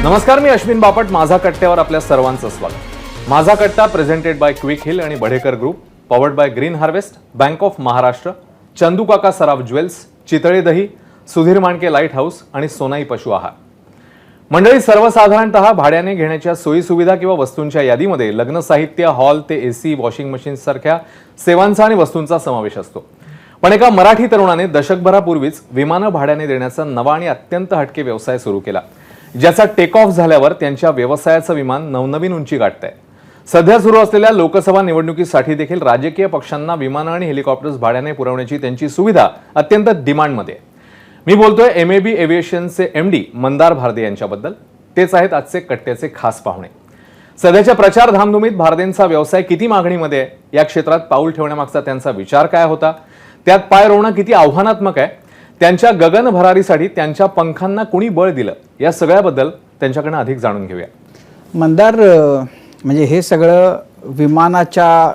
नमस्कार, मी अश्विन बापट. माझा कट्ट्यावर आपल्या सर्वांचं स्वागत. माझा कट्टा प्रेझेंटेड बाय क्विक हिल आणि Badhekar group, powered by Green Harvest, Bank of Maharashtra, Chandu Kaka Saraf jewels, Chitale दही, सुधीर मांडके लाईट हाऊस आणि सोनाई पशु आहार. मंडळी, सर्वसाधारणतः भाड्याने घेण्याच्या सोयीसुविधा किंवा वस्तूंच्या यादीमध्ये लग्न साहित्य, हॉल ते एसी, वॉशिंग मशीन सारख्या सेवांचा आणि वस्तूंचा समावेश असतो. पण एका मराठी तरुणाने दशकभरापूर्वीच विमानं भाड्याने देण्याचा नवा आणि अत्यंत हटके व्यवसाय सुरू केला, ज्याचा टेक ऑफ झाल्यावर त्यांच्या व्यवसायाचं विमान नवनवीन उंची गाठतंय. सध्या सुरू असलेल्या लोकसभा निवडणुकीसाठी देखील राजकीय पक्षांना विमानं आणि हेलिकॉप्टर्स भाड्याने पुरवण्याची त्यांची सुविधा अत्यंत डिमांडमध्ये आहे. मी बोलतोय MAB एव्हिएशनचे MD मंदार भारदे यांच्याबद्दल. तेच आहेत आजचे कट्ट्याचे खास पाहुणे. सध्याच्या प्रचार धामधुमीत भारदेंचा व्यवसाय किती मागणीमध्ये आहे, या क्षेत्रात पाऊल ठेवण्यामागचा त्यांचा विचार काय होता, त्यात पाय रोवणं किती आव्हानात्मक आहे, त्यांच्या गगन भरारीसाठी त्यांच्या पंखांना कुणी बळ दिलं, या सगळ्याबद्दल त्यांच्याकडनं अधिक जाणून घेऊया. मंदार, म्हणजे हे सगळं विमानाच्या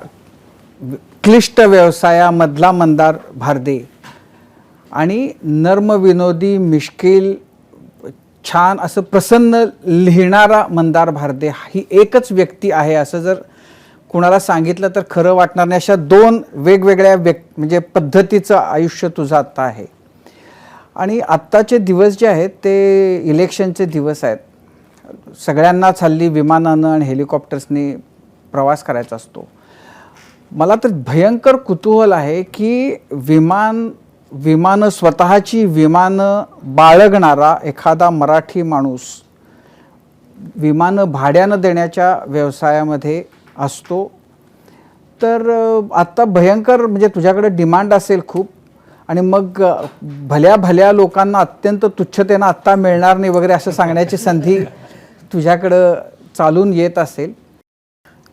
क्लिष्ट व्यवसायामधला मंदार भारदे आणि नर्म विनोदी मिश्किल छान असं प्रसन्न लिहिणारा मंदार भारदे ही एकच व्यक्ती आहे असं जर कुणाला सांगितलं तर खरं वाटणार नाही. अशा दोन वेगवेगळ्या म्हणजे पद्धतीचं आयुष्य तुझं आत्ता आहे. आणि आत्ताचे दिवस जे आहेत ते इलेक्शनचे दिवस आहेत. सगळ्यांनाच हल्ली विमानानं आणि हेलिकॉप्टर्सनी प्रवास करायचा असतो. मला तर भयंकर कुतूहल आहे की विमानं स्वतःची विमानं बाळगणारा एखादा मराठी माणूस विमानं भाड्यानं देण्याच्या व्यवसायामध्ये असतो तर आत्ता भयंकर म्हणजे तुझ्याकडे डिमांड असेल खूप, आणि मग भल्या भल्या लोकांना अत्यंत तुच्छतेनं आत्ता मिळणार नाही वगैरे असं सांगण्याची संधी तुझ्याकडं चालून येत असेल.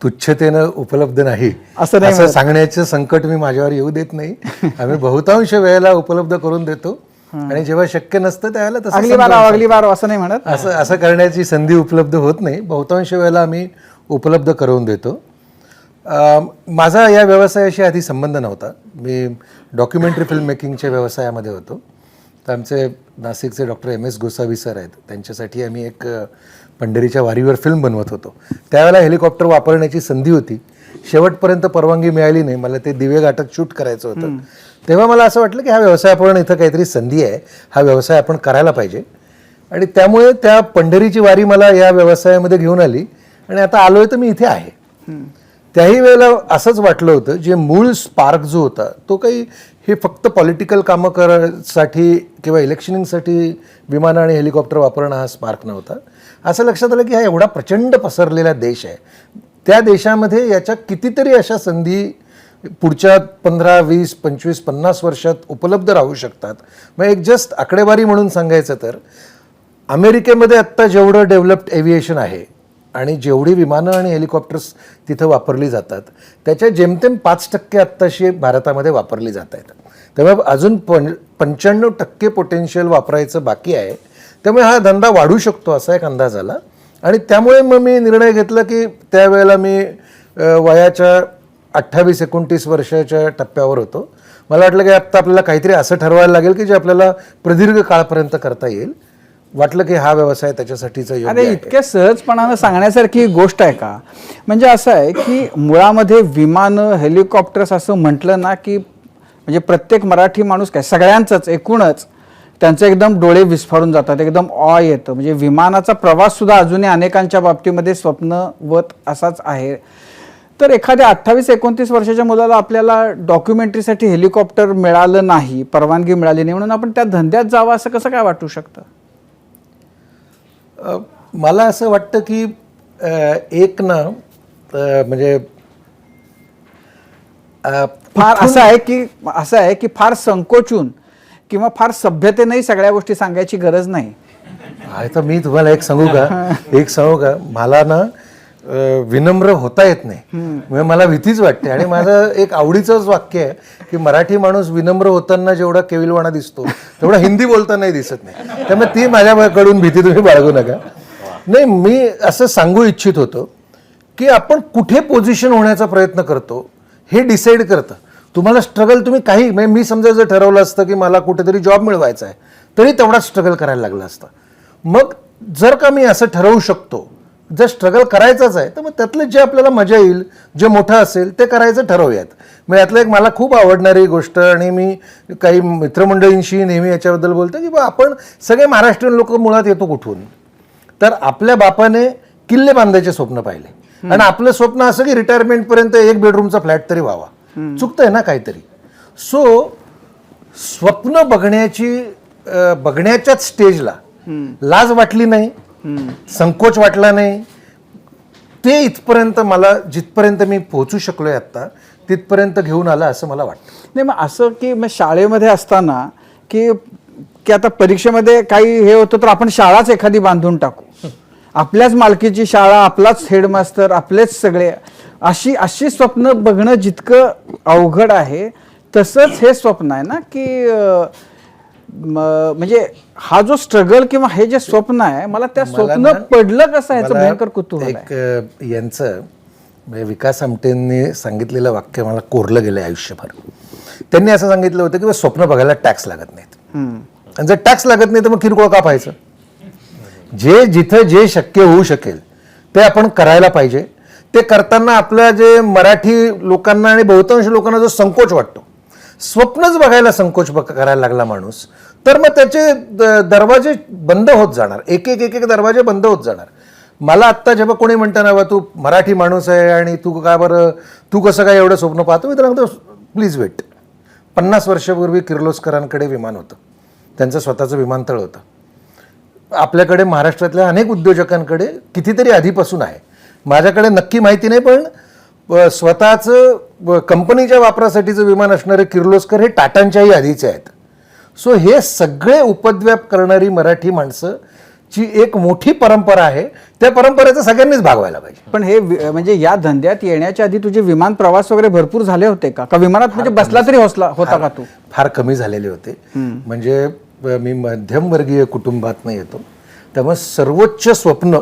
तुच्छतेनं उपलब्ध नाही असं सांगण्याचं संकट मी माझ्यावर येऊ देत नाही. आम्ही बहुतांश वेळेला उपलब्ध करून देतो आणि जेव्हा शक्य नसतं त्यावेळेला अगली बार असं नाही म्हणत, असं करण्याची संधी उपलब्ध होत नाही. बहुतांश वेळेला आम्ही उपलब्ध करून देतो. माझा या व्यवसायाशी आधी संबंध नव्हता. मी डॉक्युमेंटरी फिल्म मेकिंगच्या व्यवसायामध्ये होतो. तर आमचे नाशिकचे डॉक्टर MS गोसावी सर आहेत, त्यांच्यासाठी आम्ही एक पंढरीच्या वारीवर फिल्म बनवत होतो. त्यावेळेला हेलिकॉप्टर वापरण्याची संधी होती. शेवटपर्यंत परवानगी मिळाली नाही. मला ते दिवे घाटात शूट करायचं होतं. तेव्हा मला असं वाटलं की हा व्यवसाय आपण इथं काहीतरी संधी आहे, हा व्यवसाय आपण करायला पाहिजे. आणि त्यामुळे त्या पंढरीची वारी मला या व्यवसायामध्ये घेऊन आली आणि आता आलोय तर मी इथे आहे. त्याही वेळेला असंच वाटलं होतं, जे मूळ स्पार्क जो होता तो काही हे फक्त पॉलिटिकल कामं करायसाठी किंवा इलेक्शनिंगसाठी विमानं आणि हेलिकॉप्टर वापरणं हा स्पार्क नव्हता. असं लक्षात आलं की हा एवढा प्रचंड पसरलेला देश आहे, त्या देशामध्ये याच्या कितीतरी अशा संधी पुढच्या 15, 20, 25, 50 वर्षात उपलब्ध राहू शकतात. मग एक जस्ट आकडेवारी म्हणून सांगायचं तर अमेरिकेमध्ये आत्ता जेवढं डेव्हलप्ड एव्हिएशन आहे आणि जेवढी विमानं आणि हेलिकॉप्टर्स तिथं वापरली जातात त्याच्या जेमतेम 5% आत्ताशी भारतामध्ये वापरली जात आहेत. त्यामुळे अजून 95% पोटेन्शियल वापरायचं बाकी आहे. त्यामुळे हा धंदा वाढू शकतो असा एक अंदाज आला. आणि त्यामुळे मग मी निर्णय घेतला की त्यावेळेला मी वयाच्या 28-29 वर्षाच्या टप्प्यावर होतो. मला वाटलं की आत्ता आपल्याला काहीतरी असं ठरवायला लागेल की जे आपल्याला प्रदीर्घ काळापर्यंत करता येईल. वाटलं की हा व्यवसाय त्याच्यासाठीचा योग्य आहे. इतक्या सहजपणानं सांगण्यासारखी गोष्ट आहे का? म्हणजे असं आहे की मुळामध्ये विमानं हेलिकॉप्टर्स असं म्हटलं ना की म्हणजे प्रत्येक मराठी माणूस काय सगळ्यांचंच एकूणच त्यांचे एकदम डोळे विस्फारून जातात, एकदम ऑ येतं. म्हणजे विमानाचा प्रवास सुद्धा अजूनही अनेकांच्या बाबतीमध्ये स्वप्नवत असाच आहे. तर एखाद्या 28-29 वर्षाच्या मुलाला आपल्याला डॉक्युमेंटरीसाठी हेलिकॉप्टर मिळालं नाही, परवानगी मिळाली नाही, म्हणून आपण त्या धंद्यात जावं असं कसं काय वाटू शकतं? मला असं वाटतं की एक ना म्हणजे फार असं आहे की फार संकोचून किंवा फार सभ्यतेनेही सगळ्या गोष्टी सांगायची गरज नाही. तर मी तुम्हाला एक सांगू का, मला ना विनम्र होता येत नाही. म्हणजे मला भीतीच वाटते. आणि माझं एक आवडीचंच वाक्य आहे की मराठी माणूस विनम्र होताना जेवढा केविलवाणा दिसतो तेवढा हिंदी बोलतानाही दिसत नाही. त्यामुळे ती माझ्याकडून भीती तुम्ही बाळगू नका. नाही, मी असं सांगू इच्छित होतो की आपण कुठे पोझिशन होण्याचा प्रयत्न करतो हे डिसाईड करतं. तुम्हाला स्ट्रगल तुम्ही काही मी समजा जर ठरवलं असतं की मला कुठेतरी जॉब मिळवायचा आहे तरी तेवढा स्ट्रगल करायला लागला असता. मग जर का मी असं ठरवू शकतो, जर स्ट्रगल करायचंच आहे तर मग त्यातलं जे आपल्याला मजा येईल, जे मोठं असेल ते करायचं ठरवूयात. मग यातलं एक मला खूप आवडणारी गोष्ट, आणि मी काही मित्रमंडळींशी नेहमी याच्याबद्दल बोलतो की बा आपण सगळे महाराष्ट्रीयन लोक मुळात येतो कुठून, तर आपल्या बापाने किल्ले बांधायचे स्वप्न पाहिले आणि आपलं स्वप्न असं की रिटायरमेंटपर्यंत 1 बेडरूमचा फ्लॅट तरी व्हावा. चुकतंय ना काहीतरी. सो स्वप्न बघण्याच्याच स्टेजला लाज वाटली नाही, संकोच वाटला नाही. ते इथपर्यंत मला, जिथपर्यंत मी पोहोचू शकलोय आत्ता, तिथपर्यंत घेऊन आलं असं मला वाटतं. नाही मग असं की मग शाळेमध्ये असताना की की आता परीक्षेमध्ये काही हे होतं तर आपण शाळाच एखादी बांधून टाकू, आपल्याच मालकीची शाळा, आपलाच हेडमास्टर, आपलेच सगळे, अशी स्वप्न बघणं जितकं अवघड आहे तसंच हे स्वप्न आहे ना की म्हणजे हा जो स्ट्रगल किंवा हे जे स्वप्न आहे, मला त्या स्वप्न पडलं कसं याचं भयंकर कुतूहल आहे. एक यांचं म्हणजे विकास आमटेंनी सांगितलेलं वाक्य मला कोरलं गेलं आयुष्यभर. त्यांनी असं सांगितलं होतं की स्वप्न बघायला टॅक्स लागत नाहीत, आणि जर टॅक्स लागत नाही तर मग किरकोळ का पाहायचं. जिथं जे शक्य होऊ शकेल ते आपण करायला पाहिजे. ते करताना आपल्या जे मराठी लोकांना आणि बहुतांश लोकांना जो संकोच वाटतो, स्वप्नच बघायला संकोच करायला लागला माणूस, तर मग त्याचे दरवाजे बंद होत जाणार, एक एक दरवाजे बंद होत जाणार. मला आत्ता जेव्हा कोणी म्हणतं ना, तू मराठी माणूस आहे आणि तू का बरं, तू कसं काय एवढं स्वप्न पाहतो, मी तर सांगतो प्लीज वेट. 50 वर्षापूर्वी किर्लोस्करांकडे विमान होतं, त्यांचं स्वतःचं विमानतळ होतं. आपल्याकडे महाराष्ट्रातल्या अनेक उद्योजकांकडे कितीतरी आधीपासून आहे. माझ्याकडे नक्की माहिती नाही, पण स्वतःचं कंपनीच्या वापरासाठीचं विमान असणारे किर्लोस्कर हे टाटांच्याही आधीचे आहेत. सो हे सगळे उपद्व्याप करणारी मराठी माणसं ची एक मोठी परंपरा आहे. त्या परंपरेचा सगळ्यांनीच भागवायला पाहिजे. पण हे म्हणजे या धंद्यात येण्याच्या आधी तुझे विमान प्रवास वगैरे भरपूर झाले होते का? का विमानात म्हणजे बसला तरी होता का तू? फार कमी झालेले होते. म्हणजे मी मध्यमवर्गीय कुटुंबातनं येतो, त्यामुळे सर्वोच्च स्वप्न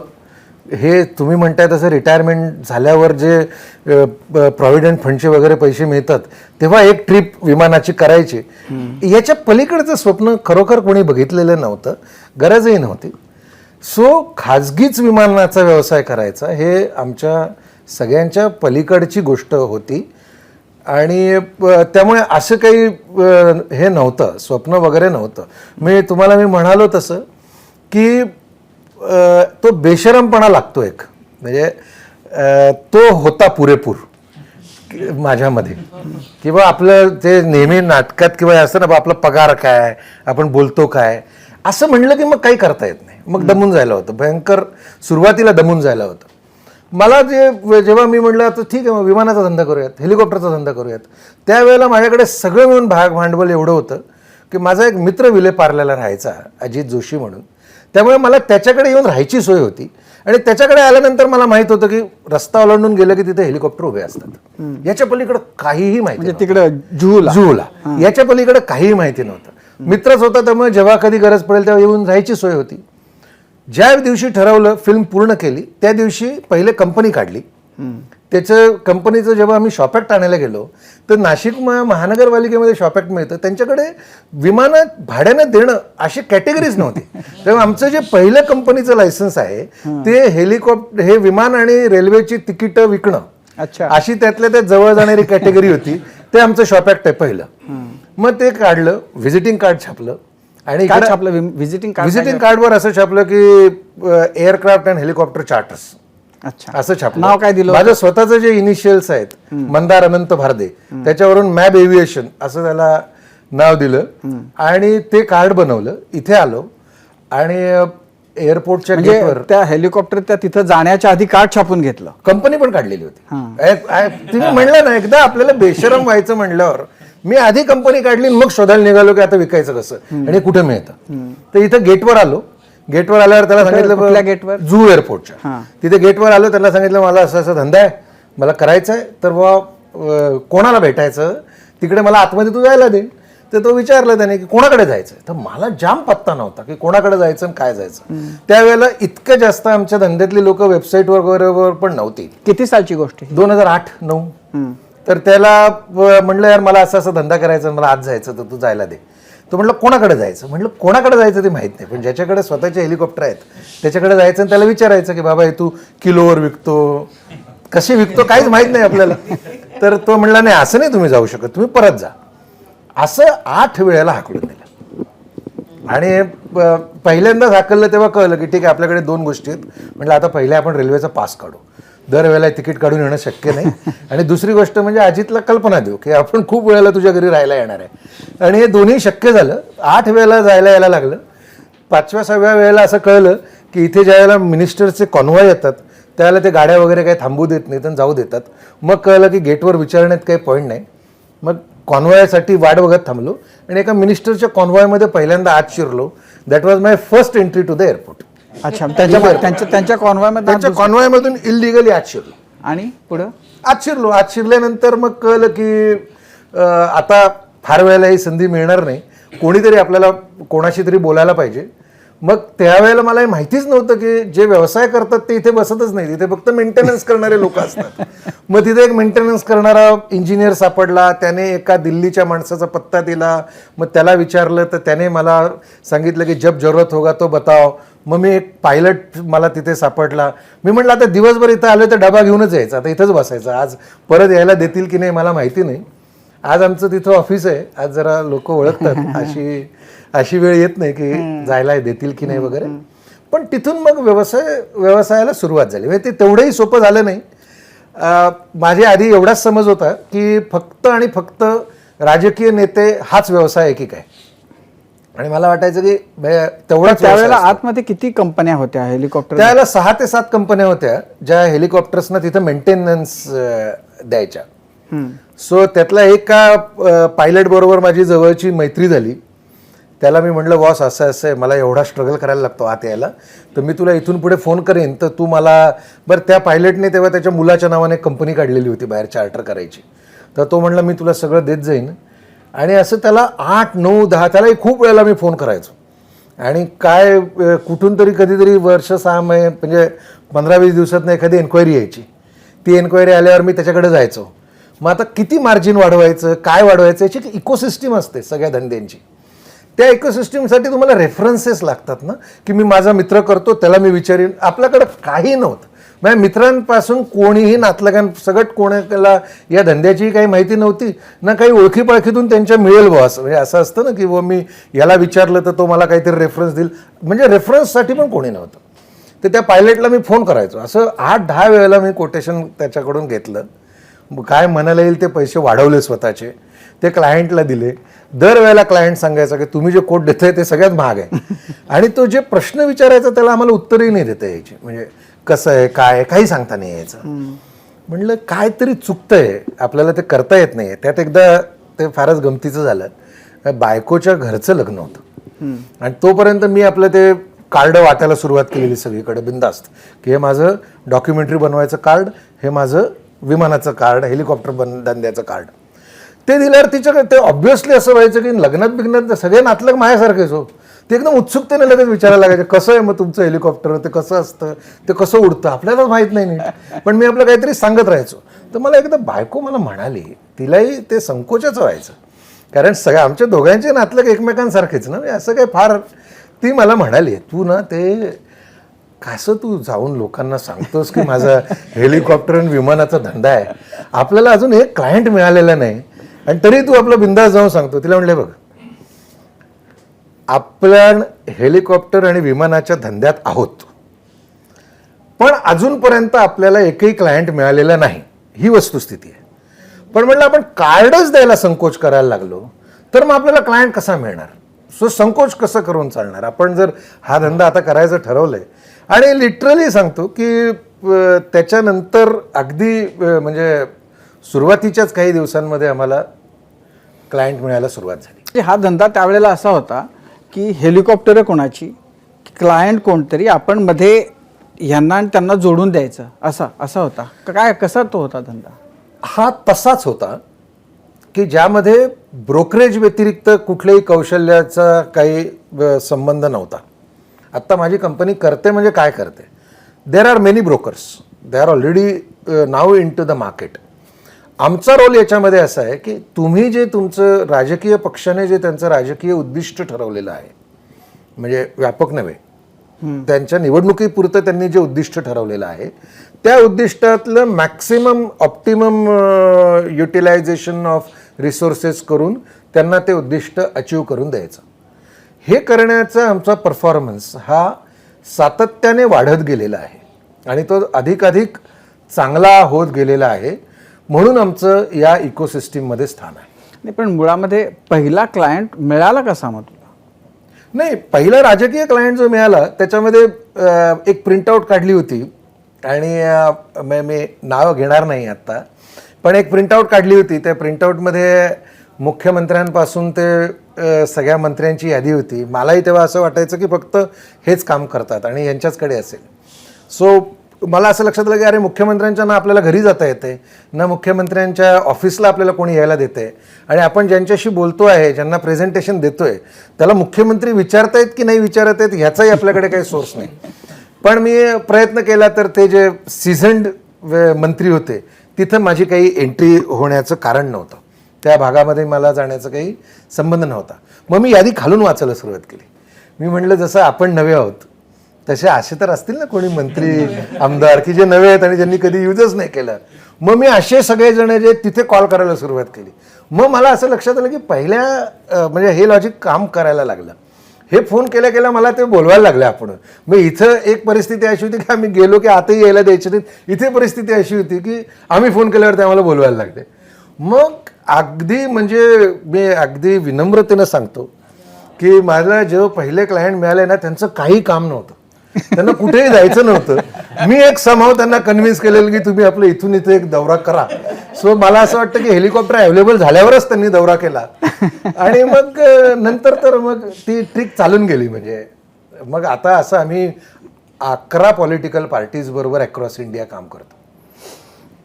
हे तुम्ही म्हणताय तसं रिटायरमेंट झाल्यावर जे प्रॉव्हिडंट फंडचे वगैरे पैसे मिळतात तेव्हा एक ट्रिप विमानाची करायची, याच्या पलीकडचं स्वप्न खरोखर कोणी बघितलेलं नव्हतं, गरजही नव्हती. सो खाजगीच विमानाचा व्यवसाय करायचा हे आमच्या सगळ्यांच्या पलीकडची गोष्ट होती. आणि त्यामुळे असं काही हे नव्हतं, स्वप्न वगैरे नव्हतं. मी म्हणालो तसं की तो बेशरमपणा लागतो एक, म्हणजे तो होता पुरेपूर माझ्यामध्ये. किंवा आपलं ते नेहमी नाटकात किंवा असं ना, आपला पगार काय, आपण बोलतो काय, असं म्हणलं की मग काही करता येत नाही. मग दमून जायला होतं, भयंकर सुरुवातीला दमून जायला होतं. मला जेव्हा मी म्हटलं आता ठीक आहे मग विमानाचा धंदा करूयात, हेलिकॉप्टरचा धंदा करूयात, त्यावेळेला माझ्याकडे सगळं मिळून भांडवल एवढं होतं की माझा एक मित्र विलेपार्ल्याला राहायचा, अजित जोशी म्हणून. त्यामुळे मला त्याच्याकडे येऊन राहायची सोय होती. आणि त्याच्याकडे आल्यानंतर मला माहित होतं की रस्ता ओलांडून गेलं की तिथे हेलिकॉप्टर उभे असतात. याच्या पलीकडे काहीही माहिती म्हणजे तिकडे जुहूला याच्या पलीकडे काहीही माहिती नव्हतं. मित्रच होता, त्यामुळे जेव्हा कधी गरज पडेल तेव्हा येऊन राहायची सोय होती. ज्या दिवशी ठरवलं, फिल्म पूर्ण केली, त्या दिवशी पहिले कंपनी काढली. त्याचं कंपनीचं जेव्हा आम्ही शॉप ॲक्ट आणायला गेलो तर नाशिक महानगरपालिकेमध्ये शॉप ॲक्ट मिळतं, त्यांच्याकडे विमानं भाड्यानं देणं अशी कॅटेगरीज नव्हती. तेव्हा आमचं जे पहिलं कंपनीचं लायसन्स आहे ते हे विमान आणि रेल्वेची तिकीटं विकणं, अशी त्यातल्या त्यात जवळ जाणारी कॅटेगरी होती. ते आमचं शॉप ॲक्ट आहे पहिलं. मग ते काढलं, व्हिजिटिंग कार्ड छापलं, आणि व्हिजिटिंग कार्डवर असं छापलं की एअरक्राफ्ट अँड हेलिकॉप्टर चार्टर्स असं छापलं. नाव काय दिलं? माझं स्वतःचं जे इनिशियल्स आहेत, मंदार अनंत भारदे, त्याच्यावरून मॅब एव्हिएशन असं त्याला नाव दिलं. आणि ते कार्ड बनवलं, इथे आलो आणि एअरपोर्टच्या गेटवर त्या हेलिकॉप्टर त्या तिथं जाण्याच्या आधी कार्ड छापून घेतलं. कंपनी पण काढलेली होती. तुम्ही म्हणलं ना, एकदा आपल्याला बेशरम व्हायचं म्हणल्यावर मी आधी कंपनी काढली, मग शोधायला निघालो की आता विकायचं कसं आणि कुठे मिळतं. तर इथं गेटवर आलो. गेटवर आल्यावर त्याला सांगितलं, गेटवर जुहू एअरपोर्टच्या तिथे गेटवर आलो. त्याला सांगितलं मला असं असं धंदा आहे, मला करायचा आहे, तर कोणाला भेटायचं, तिकडे मला आतमध्ये तू जायला दे. तर तो विचारला त्याने की कोणाकडे जायचं. तर मला जाम पत्ता नव्हता की कोणाकडे जायचं आणि काय जायचं. त्यावेळेला इतकं जास्त आमच्या धंद्यातली लोक वेबसाईट वगैरे पण नव्हती. किती सालची गोष्ट? 2008-09. तर त्याला म्हणलं यार मला असं असं धंदा करायचा, मला आज जायचं, तर तू जायला दे. तो म्हटलं कोणाकडे जायचं. म्हटलं कोणाकडे जायचं ते माहीत नाही, पण ज्याच्याकडे स्वतःचे हेलिकॉप्टर आहेत त्याच्याकडे जायचं आणि त्याला विचारायचं की बाबा हे तू किलोवर विकतो, कसे विकतो, काहीच माहीत नाही आपल्याला. तर तो म्हणला नाही असं नाही तुम्ही जाऊ शकत, तुम्ही परत जा. असं 8 वेळेला हाकलून दिलं. आणि पहिल्यांदाच हाकललं तेव्हा कळलं की ठीक आहे आपल्याकडे 2 गोष्टी आहेत. म्हटलं आता पहिले आपण रेल्वेचा पास काढू, दरवेळेला तिकीट काढून येणं शक्य नाही. आणि दुसरी गोष्ट म्हणजे अजितला कल्पना देऊ की आपण खूप वेळेला तुझ्या घरी राहायला येणार आहे. आणि हे दोन्ही शक्य झालं. 8 वेळेला जायला यायला लागलं. 5व्या-6व्या वेळेला असं कळलं की इथे ज्यावेळेला मिनिस्टरचे कॉन्वॉय येतात त्यावेळेला ते गाड्या वगैरे काही थांबू देत नाहीत आणि जाऊ देतात. मग कळलं की गेटवर विचारण्यात काही पॉईंट नाही. मग कॉन्वॉयसाठी वाट बघत थांबलो आणि एका मिनिस्टरच्या कॉन्वॉयमध्ये पहिल्यांदा आत शिरलो. That was my first entry to the airport. अच्छा, त्यांच्या कॉन्वॉयमध्ये त्यांच्या कॉन्वॉयमधून इलिगली आत शिरलो. आणि पुढं आत शिरल्यानंतर मग कळलं की आता फार वेळेला ही संधी मिळणार नाही, कोणीतरी आपल्याला कोणाशी तरी बोलायला पाहिजे. मग त्यावेळेला मला हे माहितीच नव्हतं की जे व्यवसाय करतात ते इथे बसतच नाही, तिथे फक्त मेंटेनन्स करणारे लोक असतात. मग तिथे एक मेंटेनन्स करणारा इंजिनियर सापडला. त्याने एका दिल्लीच्या माणसाचा पत्ता दिला. मग त्याला विचारलं तर त्याने मला सांगितलं की जब जरूरत होगा तो बताओ. मग मी एक पायलट मला तिथे सापडला. मी म्हटलं आता दिवसभर इथं आलं तर डबा घेऊनच यायचा, आता इथंच बसायचं, आज परत यायला देतील की नाही मला माहिती नाही. आज आमचं तिथं ऑफिस आहे, आज जरा लोक ओळखतात, अशी वेळ येत नाही की जायला देतील की नाही वगैरे. पण तिथून मग व्यवसायाला सुरुवात झाली. म्हणजे ते तेवढंही सोपं झालं नाही. माझ्या आधी एवढाच समज होता की फक्त आणि फक्त राजकीय नेते हाच व्यवसाय एकीक आहे. आणि मला वाटायचं की तेवढाच. त्यावेळेला आतमध्ये किती कंपन्या होत्या हेलिकॉप्टर? त्यावेळेला 6 ते 7 कंपन्या होत्या ज्या हेलिकॉप्टर्सना तिथं मेंटेनन्स द्यायच्या. सो त्यातला एका पायलट बरोबर माझी जवळची मैत्री झाली. त्याला मी म्हटलं बॉस असं असं आहे, मला एवढा स्ट्रगल करायला लागतो आत यायला, तर मी तुला इथून पुढे फोन करेन तर तू मला. बरं त्या पायलटने तेव्हा त्याच्या मुलाच्या नावाने कंपनी काढलेली होती बाहेर चार्टर करायची. तर तो म्हणला मी तुला सगळं देत जाईन. आणि असं त्याला 8, 9, 10 त्यालाही खूप वेळेला मी फोन करायचो. आणि काय कुठून तरी कधीतरी वर्ष 6 महिने म्हणजे 15-20 दिवसातनं एखादी एन्क्वायरी यायची. ती एन्क्वायरी आल्यावर मी त्याच्याकडे जायचो. मग आता किती मार्जिन वाढवायचं, काय वाढवायचं, याची एक इकोसिस्टीम असते सगळ्या धंद्यांची. त्या इकोसिस्टीमसाठी तुम्हाला रेफरन्सेस लागतात ना, की मी माझा मित्र करतो त्याला मी विचारीन. आपल्याकडं काही नव्हतं. माझ्या मित्रांपासून कोणीही नातलगांसगट कोणाला या धंद्याची काही माहिती नव्हती ना, काही ओळखीपाळखीतून त्यांच्या मिळेल बॉस. म्हणजे असं असतं ना की व मी याला विचारलं तर तो मला काहीतरी रेफरन्स देईल, म्हणजे रेफरन्ससाठी पण कोणी नव्हतं. तर त्या पायलटला मी फोन करायचो. असं 8-10 वेळेला मी कोटेशन त्याच्याकडून घेतलं. काय म्हणायला येईल ते पैसे वाढवले स्वतःचे, ते क्लायंटला दिले. दरवेळेला क्लायंट सांगायचा की तुम्ही जे कोट देताय ते सगळ्यात महाग आहे. आणि तो जे प्रश्न विचारायचा त्याला आम्हाला उत्तरही नाही देता यायची. म्हणजे कसं आहे काय काही सांगता नाही यायचं. म्हणलं काहीतरी चुकतंय, आपल्याला ते करता येत नाही. त्यात एकदा ते फारच गमतीचं झालं. बायकोच्या घरचं लग्न होतं आणि तोपर्यंत मी आपलं ते कार्ड वाटायला सुरुवात केलेली सगळीकडे बिंदास्त, की हे माझं डॉक्युमेंटरी बनवायचं कार्ड, हे माझं विमानाचं कार्ड, हेलिकॉप्टर धंद्याचं कार्ड. ते दिल्यावर तिच्याकडे ते ऑब्व्हियसली असं व्हायचं की लग्नात सगळे नातलग माझ्यासारखेच हो. ते एकदम उत्सुकतेने लगेच विचारायला लागायचे कसं आहे मग तुमचं हेलिकॉप्टर, ते कसं असतं, ते कसं उडतं, आपल्यालाच माहीत नाही नीट. पण मी आपलं काहीतरी सांगत राहायचो. तर मला एकदा बायको मला म्हणाली, तिलाही ते संकोचच व्हायचं कारण सगळ्या आमच्या दोघांचे नातलग एकमेकांसारखेच ना, असं काही फार. ती मला म्हणाली तू ना ते कसं तू जाऊन लोकांना सांगतोस की माझा हेलिकॉप्टर आणि विमानाचा धंदा आहे, आपल्याला अजून एक क्लायंट मिळालेला नाही आणि तरी तू आपलं बिंदास जाऊन सांगतो. तिला म्हणले बघ आपण हेलिकॉप्टर आणि विमानाच्या धंद्यात आहोत, पण अजूनपर्यंत आपल्याला एकही क्लायंट मिळालेला नाही, ही वस्तुस्थिती आहे. पण म्हटलं आपण कार्डच द्यायला संकोच करायला लागलो तर मग आपल्याला क्लायंट कसा मिळणार. सो संकोच कसं करून चालणार. आपण जर हा धंदा आता करायचं ठरवलंय आणि लिटरली सांगतो की त्याच्यानंतर अगदी म्हणजे सुरुवातीच्याच काही दिवसांमध्ये आम्हाला क्लायंट मिळायला सुरुवात झाली. हा धंदा त्यावेळेला असा होता की हेलिकॉप्टर कोणाची, क्लायंट कोणतरी, आपण मध्ये यांना आणि त्यांना जोडून द्यायचं असा होता काय, कसा तो होता धंदा? हा तसाच होता की ज्यामध्ये ब्रोकरेज व्यतिरिक्त कुठल्याही कौशल्याचा काही संबंध नव्हता. आत्ता माझी कंपनी करते म्हणजे काय करते, there are many brokers, they are already now in to the market. आमचा रोल याच्यामध्ये असा आहे की तुम्ही जे तुमचं राजकीय पक्षाने जे त्यांचं राजकीय उद्दिष्ट ठरवलेलं आहे, म्हणजे व्यापक नव्हे, त्यांच्या निवडणुकीपुरतं त्यांनी जे उद्दिष्ट ठरवलेलं आहे त्या उद्दिष्टातलं maximum optimum utilization of resources करून त्यांना ते उद्दिष्ट अचीव करून द्यायचं. हे करण्याचा आमचा परफॉर्मन्स हा सातत्याने वाढत गेलेला आहे आणि तो अधिकाधिक चांगला होत गेलेला आहे, म्हणून आमचं या इकोसिस्टीममध्ये स्थान आहे. नाही, पण मुळामध्ये पहिला क्लायंट मिळाला कसा मग तुला? नाही, पहिला राजकीय क्लायंट जो मिळाला त्याच्यामध्ये एक प्रिंटआउट काढली होती आणि मी नाव घेणार नाही आत्ता, पण एक प्रिंटआउट काढली होती. त्या प्रिंटआउटमध्ये मुख्यमंत्र्यांपासून ते सगळ्या मंत्र्यांची यादी होती. मलाही तेव्हा असं वाटायचं की फक्त हेच काम करतात आणि यांच्याचकडे असेल. सो मला असं लक्षात आलं की अरे, मुख्यमंत्र्यांच्या ना आपल्याला घरी जाता येते, ना मुख्यमंत्र्यांच्या ऑफिसला आपल्याला कोणी यायला देते, आणि आपण ज्यांच्याशी बोलतो आहे, ज्यांना प्रेझेंटेशन देतोय, त्याला मुख्यमंत्री विचारतायत की नाही विचारत आहेत ह्याचाही आपल्याकडे काही सोर्स नाही. पण मी प्रयत्न केला तर ते जे सिझन्ड मंत्री होते तिथं माझी काही एंट्री होण्याचं कारण नव्हतं. त्या भागामध्ये मला जाण्याचा काही संबंध नव्हता. मग मी यादी खालून वाचायला सुरुवात केली. मी म्हटलं जसं आपण नवे आहोत तसे असे तर असतील ना कोणी मंत्री आमदार की जे नवे आहेत आणि ज्यांनी कधी यूजच नाही केलं. मग मी असे सगळेजण जे तिथे कॉल करायला सुरुवात केली. मग मला असं लक्षात आलं की पहिल्या म्हणजे हे लॉजिक काम करायला लागलं. हे फोन केल्या केल्या मला ते बोलवायला लागले आपण. मग इथं एक परिस्थिती अशी होती की आम्ही गेलो की आताही यायला द्यायचे नाहीत. इथे परिस्थिती अशी होती की आम्ही फोन केल्यावर ते आम्हाला बोलवायला लागले. मग अगदी म्हणजे मी अगदी विनम्रतेनं सांगतो की मला जेव्हा पहिले क्लायंट मिळाले ना त्यांचं काही काम नव्हतं, त्यांना कुठेही जायचं नव्हतं. मी एक समाव त्यांना कन्व्हिन्स केलेलं की तुम्ही आपलं इथून इथे एक दौरा करा. सो मला असं वाटतं की हेलिकॉप्टर अवेलेबल झाल्यावरच त्यांनी दौरा केला आणि मग नंतर तर मग ती ट्रिक चालून गेली. म्हणजे मग आता असं आम्ही 11 पॉलिटिकल पार्टीज बरोबर अक्रॉस इंडिया काम करतो.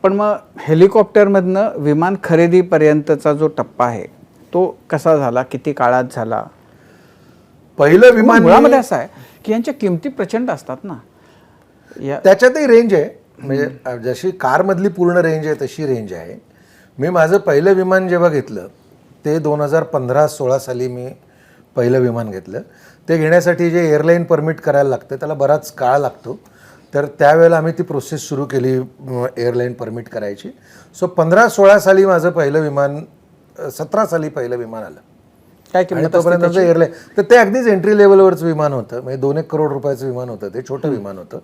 पण मग हेलिकॉप्टरमधनं विमान खरेदीपर्यंतचा जो टप्पा आहे तो कसा झाला, किती काळात झाला? पहिलं विमान मुळामध्ये असं आहे की यांच्या किमती प्रचंड असतात ना, त्याच्यातही रेंज आहे. म्हणजे जशी कारमधली पूर्ण रेंज आहे तशी रेंज आहे. मी माझं पहिलं विमान जेव्हा घेतलं ते 2015-16 साली मी पहिलं विमान घेतलं. ते घेण्यासाठी जे एअरलाईन परमिट करायला लागतं त्याला बराच काळ लागतो. तर त्यावेळेला आम्ही ती प्रोसेस सुरू केली एअरलाईन परमिट करायची. सो 15-16 साली माझं पहिलं विमान, 17 साली पहिलं विमान आलं. काय आणि किंमत तोपर्यंत एअरलाईन तर ते अगदीच एंट्री लेवलवरचं विमान होतं. म्हणजे 2-1 करोड रुपयाचं विमान होतं. ते छोटं विमान होतं.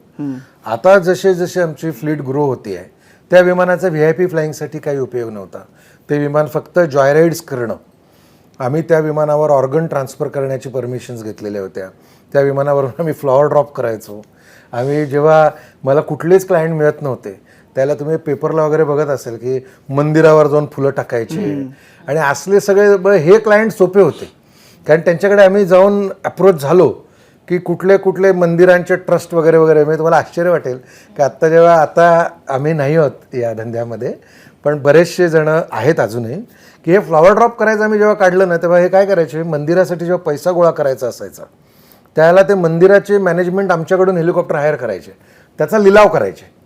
आता जसे जसे आमची फ्लीट ग्रो होती आहे त्या विमानाचा VIP फ्लाईंगसाठी काही उपयोग नव्हता. ते विमान फक्त जॉय राईड्स करणं. आम्ही त्या विमानावर ऑर्गन ट्रान्सफर करण्याची परमिशन्स घेतलेल्या होत्या. त्या विमानावरून आम्ही फ्लॉवर ड्रॉप करायचो. आम्ही जेव्हा मला कुठलेच क्लायंट मिळत नव्हते त्याला तुम्ही पेपरला वगैरे बघत असेल की मंदिरावर जाऊन फुलं टाकायची आणि असले सगळे हे क्लायंट सोपे होते. कारण त्यांच्याकडे आम्ही जाऊन अप्रोच झालो की कुठले कुठले मंदिरांचे ट्रस्ट वगैरे वगैरे. म्हणजे तुम्हाला आश्चर्य वाटेल की आत्ता जेव्हा आता आम्ही नाही आहोत या धंद्यामध्ये पण बरेचसे जण आहेत अजूनही की हे फ्लॉवर ड्रॉप करायचं आम्ही जेव्हा काढलं ना तेव्हा हे काय करायचे, मंदिरासाठी जेव्हा पैसा गोळा करायचा असायचा त्याला ते मंदिराचे मॅनेजमेंट आमच्याकडून हेलिकॉप्टर हायर करायचे, त्याचा लिलाव करायचे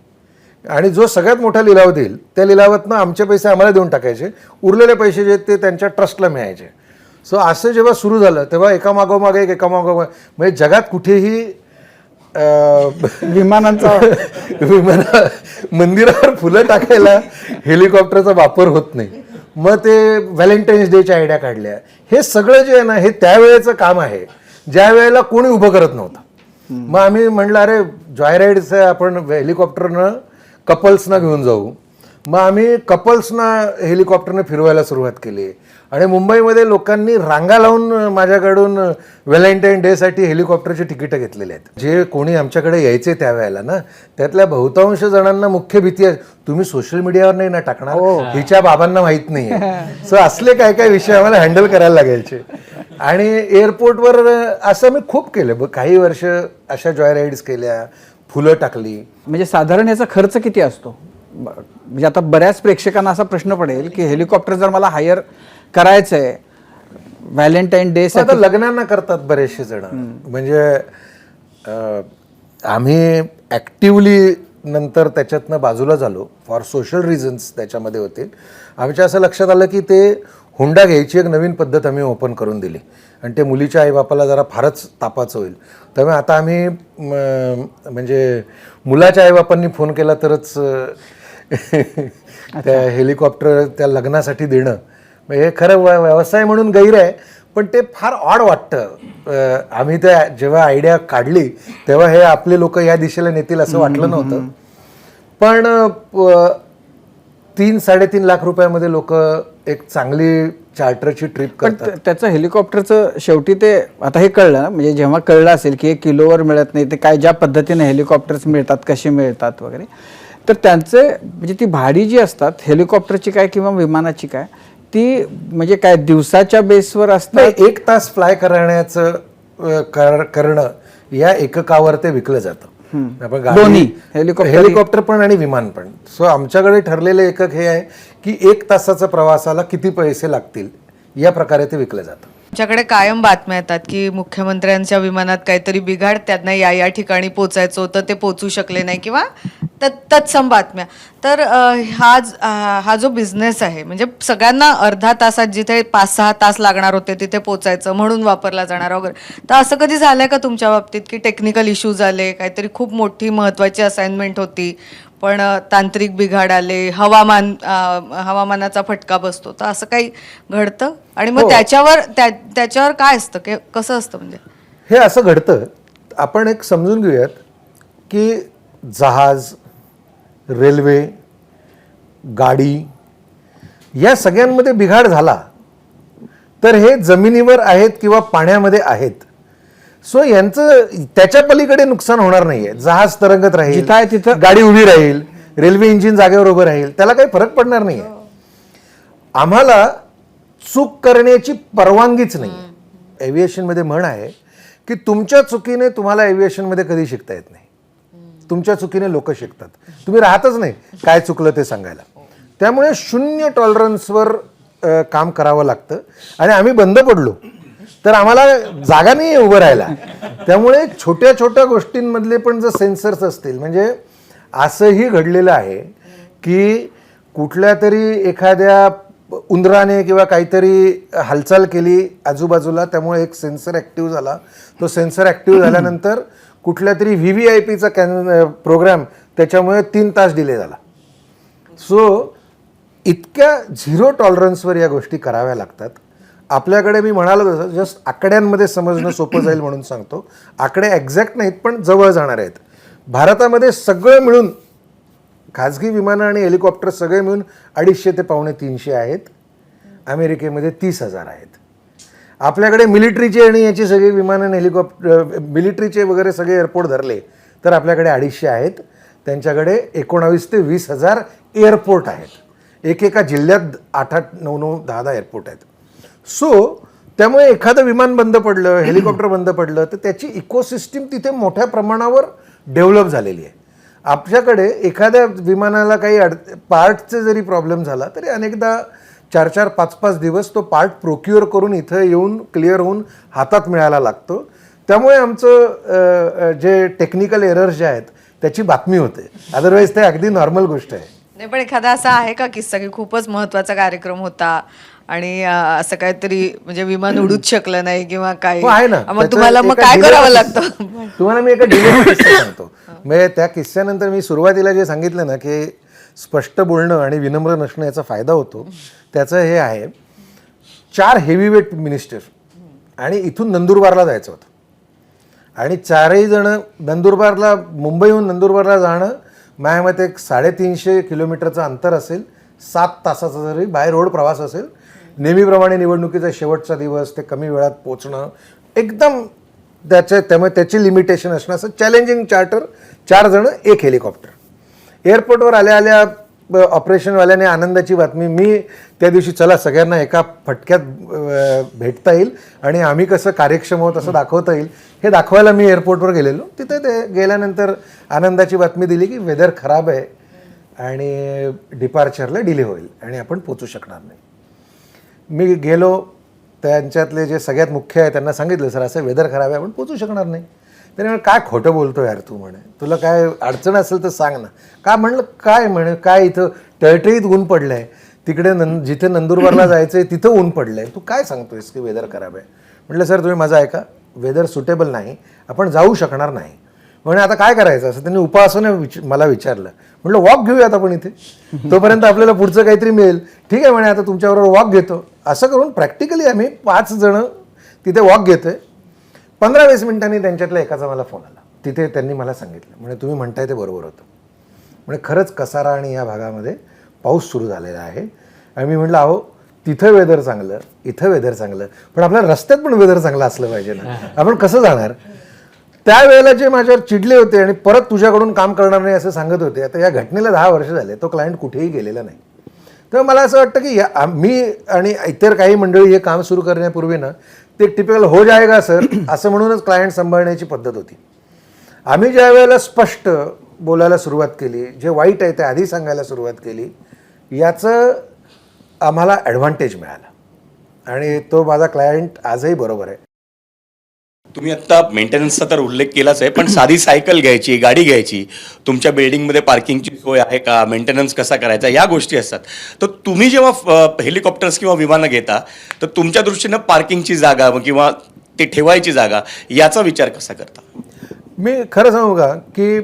आणि जो सगळ्यात मोठा लिलाव देईल त्या लिलावातनं आमचे पैसे आम्हाला देऊन टाकायचे. उरलेले पैसे जे ते त्यांच्या ट्रस्टला मिळायचे. सो असं जेव्हा सुरू झालं तेव्हा एकामागोमाग म्हणजे जगात कुठेही विमानांचा मंदिरावर फुलं टाकायला हेलिकॉप्टरचा वापर होत नाही. मग ते व्हॅलेंटाईन्स डेच्या आयडिया काढल्या. हे सगळं जे आहे ना हे त्यावेळेचं काम आहे ज्या वेळेला कोणी उभं करत नव्हतं. मग आम्ही म्हटलं अरे जॉय राईड्स आपण हेलिकॉप्टरनं कपल्सना घेऊन जाऊ. मग आम्ही कपल्सना हेलिकॉप्टरने फिरवायला सुरुवात केली आणि मुंबईमध्ये लोकांनी रांगा लावून माझ्याकडून व्हॅलेंटाईन डेसाठी हेलिकॉप्टरची तिकीटं घेतलेली आहेत. जे कोणी आमच्याकडे यायचे त्यावेळेला ना त्यातल्या बहुतांश जणांना मुख्य भीती आहे तुम्ही सोशल मीडियावर नाही ना टाकणार, हिच्या बाबांना माहीत नाही आहे. सो असले काय काय विषय आम्हाला हँडल करायला लागायचे. आणि एअरपोर्टवर असं मी खूप केलं. काही वर्ष अशा जॉय राईड्स केल्या, फुलं टाकली. म्हणजे साधारण याचा खर्च किती असतो? म्हणजे आता बऱ्याच प्रेक्षकांना असा प्रश्न पडेल की हेलिकॉप्टर जर मला हायर करायचंय व्हॅलेंटाईन डे आता लग्नांना करतात बरेचसे जण. म्हणजे आम्ही ॲक्टिवली नंतर त्याच्यातनं बाजूला झालो फॉर सोशल रिझन्स त्याच्यामध्ये होते. आमच्या असं लक्षात आलं की ते हुंडा घ्यायची एक नवीन पद्धत आम्ही ओपन करून दिली आणि ते मुलीच्या आईबापाला जरा फारच तापाचं होईल. त्यामुळे आता आम्ही म्हणजे मुलाच्या आईबापांनी फोन केला तरच त्या हेलिकॉप्टर त्या लग्नासाठी देणं हे खरं व्यवसाय म्हणून गैर आहे, पण ते फार ऑड वाटतं. आम्ही त्या जेव्हा आयडिया काढली तेव्हा हे आपले लोक या दिशेला नेतील असं वाटलं नव्हतं. पण 3-3.5 लाख रुपयामध्ये लोक एक चांगली चार्टरची ट्रिप पण करतात. त्याचं हेलिकॉप्टरचं शेवटी ते आता हे कळलं ना, म्हणजे जेव्हा कळलं असेल की हे किलोवर मिळत नाही, ते काय ज्या पद्धतीने हेलिकॉप्टर्स मिळतात, कसे मिळतात वगैरे, तर त्यांचे म्हणजे ती भाडी जी असतात हेलिकॉप्टरची काय किंवा विमानाची काय, ती म्हणजे काय दिवसाच्या बेसवर असतात? 1 तास फ्लाय करण्याचं करणं या एककावर ते विकलं जातं. आपण दोन्ही, हेलिकॉप्टर पण आणि विमान पण. सो आमच्याकडे ठरलेले एकक हे आहे की 1 तासाचा प्रवासाला किती पैसे लागतील या प्रकारे ते विकलं जातं. आमच्याकडे कायम बातम्या येतात की मुख्यमंत्र्यांच्या विमानात काहीतरी बिघाड, त्यांना या ठिकाणी पोचायचं होतं, ते पोचू शकले नाही किंवा तत्सम बातम्या. तर हा जो बिझनेस आहे म्हणजे सगळ्यांना अर्धा तासात जिथे 5-6 तास लागणार होते तिथे पोचायचं म्हणून वापरला जाणार वगैरे, तर असं कधी झालंय का तुमच्या बाबतीत की टेक्निकल इश्यूज आले, काहीतरी खूप मोठी महत्त्वाची असाइनमेंट होती पण तांत्रिक बिघाड आले, हवामानाचा फटका बसतो, तर असं काही घडतं? आणि मग त्याच्यावर काय असतं, कसं असतं? म्हणजे हे असं घडतं. आपण एक समजून घेऊयात की जहाज, रेल्वे, गाडी या सगळ्यांमध्ये बिघाड झाला तर हे जमिनीवर आहेत किंवा पाण्यामध्ये आहेत. सो यांचं त्याच्या पलीकडे नुकसान होणार नाहीये. जहाज तरंगत राहील, जिथं आहे तिथं गाडी उभी राहील, रेल्वे इंजिन जागेवर उभं राहील, त्याला काही फरक पडणार नाहीये. आम्हाला चूक करण्याची परवानगीच नाही. एव्हिएशनमध्ये म्हण आहे की तुमच्या चुकीने तुम्हाला एव्हिएशनमध्ये कधी शिकता येत नाही, तुमच्या चुकीने लोक शिकतात. तुम्ही राहतच नाही काय चुकलं ते सांगायला. त्यामुळे 0 टॉलरन्सवर काम करावं लागतं. आणि आम्ही बंद पडलो तर आम्हाला जागा नाही उभं राहायला. त्यामुळे छोट्या छोट्या गोष्टींमधले पण जर सेन्सर्स असतील, म्हणजे असंही घडलेलं आहे की कुठल्या तरी एखाद्या उंदराने किंवा काहीतरी हालचाल केली आजूबाजूला, त्यामुळे एक सेन्सर ॲक्टिव्ह झाला. तो सेन्सर ॲक्टिव्ह झाल्यानंतर कुठल्या तरी VVIPचा प्रोग्राम त्याच्यामुळे 3 तास डिले झाला. सो इतक्या 0 टॉलरन्सवर या गोष्टी कराव्या लागतात. आपल्याकडे मी म्हणालो तसं जस्ट आकड्यांमध्ये समजणं सोपं जाईल म्हणून सांगतो. आकडे एक्झॅक्ट नाहीत पण जवळ जाणार आहेत. भारतामध्ये सगळं मिळून खाजगी विमानं आणि हेलिकॉप्टर सगळे मिळून 250 ते 250 आहेत. अमेरिकेमध्ये 30,000 आहेत. आपल्याकडे मिलिटरीचे आणि याची सगळी विमानं, हेलिकॉप्टर, मिलिटरीचे वगैरे सगळे एअरपोर्ट धरले तर आपल्याकडे 250 आहेत. त्यांच्याकडे 19 ते 20,000 एअरपोर्ट आहेत. एकेका जिल्ह्यात 8-8, 9-9, 10-10 एअरपोर्ट आहेत. सो त्यामुळे एखादं विमान बंद पडलं, हेलिकॉप्टर बंद पडलं तर त्याची इकोसिस्टीम तिथे मोठ्या प्रमाणावर डेव्हलप झालेली आहे. आपल्याकडे एखाद्या विमानाला काही पार्टचे जरी प्रॉब्लेम झाला तरी अनेकदा 4-4, 5-5 दिवस तो पार्ट प्रोक्युअर करून इथं येऊन क्लिअर होऊन हातात मिळायला लागतो. त्यामुळे आमचं जे टेक्निकल एरर्स जे आहेत त्याची बातमी होते. अदरवाईज ते अगदी नॉर्मल गोष्ट आहे. नाही, पण एखादा असा आहे का किस्सा की खूपच महत्त्वाचा कार्यक्रम होता आणि असं काहीतरी म्हणजे विमान उडूच शकलं नाही किंवा काय, आहे ना, मग तुम्हाला मग काय करावं लागतं? तुम्हाला मी एका डिलेचा किस्सा सांगतो. म्हणजे त्या किस्स्यानंतर मी सुरुवातीला जे सांगितलं ना की स्पष्ट बोलणं आणि विनम्र नसणं याचा फायदा होतो, त्याचं हे आहे. 4 हेवीवेट मिनिस्टर आणि इथून नंदुरबारला जायचं होतं आणि 4ही जण नंदुरबारला, मुंबईहून नंदुरबारला जाणं माझ्या मते एक 350 किलोमीटरचं अंतर असेल. 7 तासाचा जरी बाय रोड प्रवास असेल. नेहमीप्रमाणे निवडणुकीचा शेवटचा दिवस, ते कमी वेळात पोचणं एकदम त्यामुळे त्याची लिमिटेशन असणं, असं चॅलेंजिंग चार्टर. 4 जण 1 हेलिकॉप्टर. एअरपोर्टवर आल्या ऑपरेशनवाल्याने आनंदाची बातमी, मी त्या दिवशी चला सगळ्यांना एका फटक्यात भेटता येईल आणि आम्ही कसं कार्यक्षम आहोत असं दाखवता येईल हे दाखवायला मी एअरपोर्टवर गेलेलो. तिथे ते गेल्यानंतर आनंदाची बातमी दिली की वेदर खराब आहे आणि डिपार्चरला डिले होईल आणि आपण पोचू शकणार नाही. मी गेलो, त्यांच्यातले जे सगळ्यात मुख्य आहे त्यांना सांगितलं सर असं वेदर खराब आहे, आपण पोचू शकणार नाही. त्याने म्हणे काय खोटं बोलतो यार तू, म्हणे तुला काय अडचण असेल तर सांग ना. का म्हणलं काय, म्हणे काय इथं टळटळीत ऊन पडलं आहे, तिकडे जिथे नंदुरबारला जायचं आहे तिथं ऊन पडलं आहे, तू काय सांगतोयस की वेदर खराब आहे. म्हटलं सर तुम्ही माझं ऐका, वेदर सुटेबल नाही, आपण जाऊ शकणार नाही. म्हणे आता काय करायचं, असं त्यांनी उपासाने मला विचारलं. म्हटलं वॉक घेऊयात आपण इथे, तोपर्यंत आपल्याला पुढचं काहीतरी मिळेल. ठीक आहे म्हणे, आता तुमच्याबरोबर वॉक घेतो. असं करून प्रॅक्टिकली आम्ही 5 जण तिथे वॉक घेतोय. 15-20 मिनिटांनी त्यांच्यातल्या एकाचा मला फोन आला. तिथे त्यांनी मला सांगितलं, म्हणजे तुम्ही म्हणताय ते बरोबर होतं, म्हणजे खरंच कसारा आणि या भागामध्ये पाऊस सुरू झालेला आहे. आणि मी म्हटलं अहो तिथं वेदर चांगलं, इथं वेदर चांगलं, पण आपल्या रस्त्यात पण वेदर चांगलं असलं पाहिजे ना, आपण कसं जाणार. त्यावेळेला जे माझ्यावर चिडले होते आणि परत तुझ्याकडून काम करणार नाही असं सांगत होते, आता या घटनेला 10 वर्ष झाले, तो क्लायंट कुठेही गेलेला नाही. तर मला असं वाटतं की मी आणि इतर काही मंडळी हे काम सुरू करण्यापूर्वी ना ते एक टिपिकल हो जाएगा सर असं म्हणूनच क्लायंट सांभाळण्याची पद्धत होती. आम्ही ज्या वेळेला स्पष्ट बोलायला सुरुवात केली, जे वाईट आहे ते आधी सांगायला सुरुवात केली, याचं आम्हाला ॲडव्हान्टेज मिळाला आणि तो माझा क्लायंट आजही बरोबर आहे. तुम्ही आत्ता मेंटेनन्सचा तर उल्लेख केलाच आहे, पण साधी सायकल घ्यायची, गाडी घ्यायची, तुमच्या बिल्डिंगमध्ये पार्किंगची सोय आहे का, मेंटेनन्स कसा करायचा, या गोष्टी असतात. तर तुम्ही जेव्हा हेलिकॉप्टर्स किंवा विमानं घेता तर तुमच्या दृष्टीनं पार्किंगची जागा किंवा ते ठेवायची जागा याचा विचार कसा करता. मी खरं सांगू का की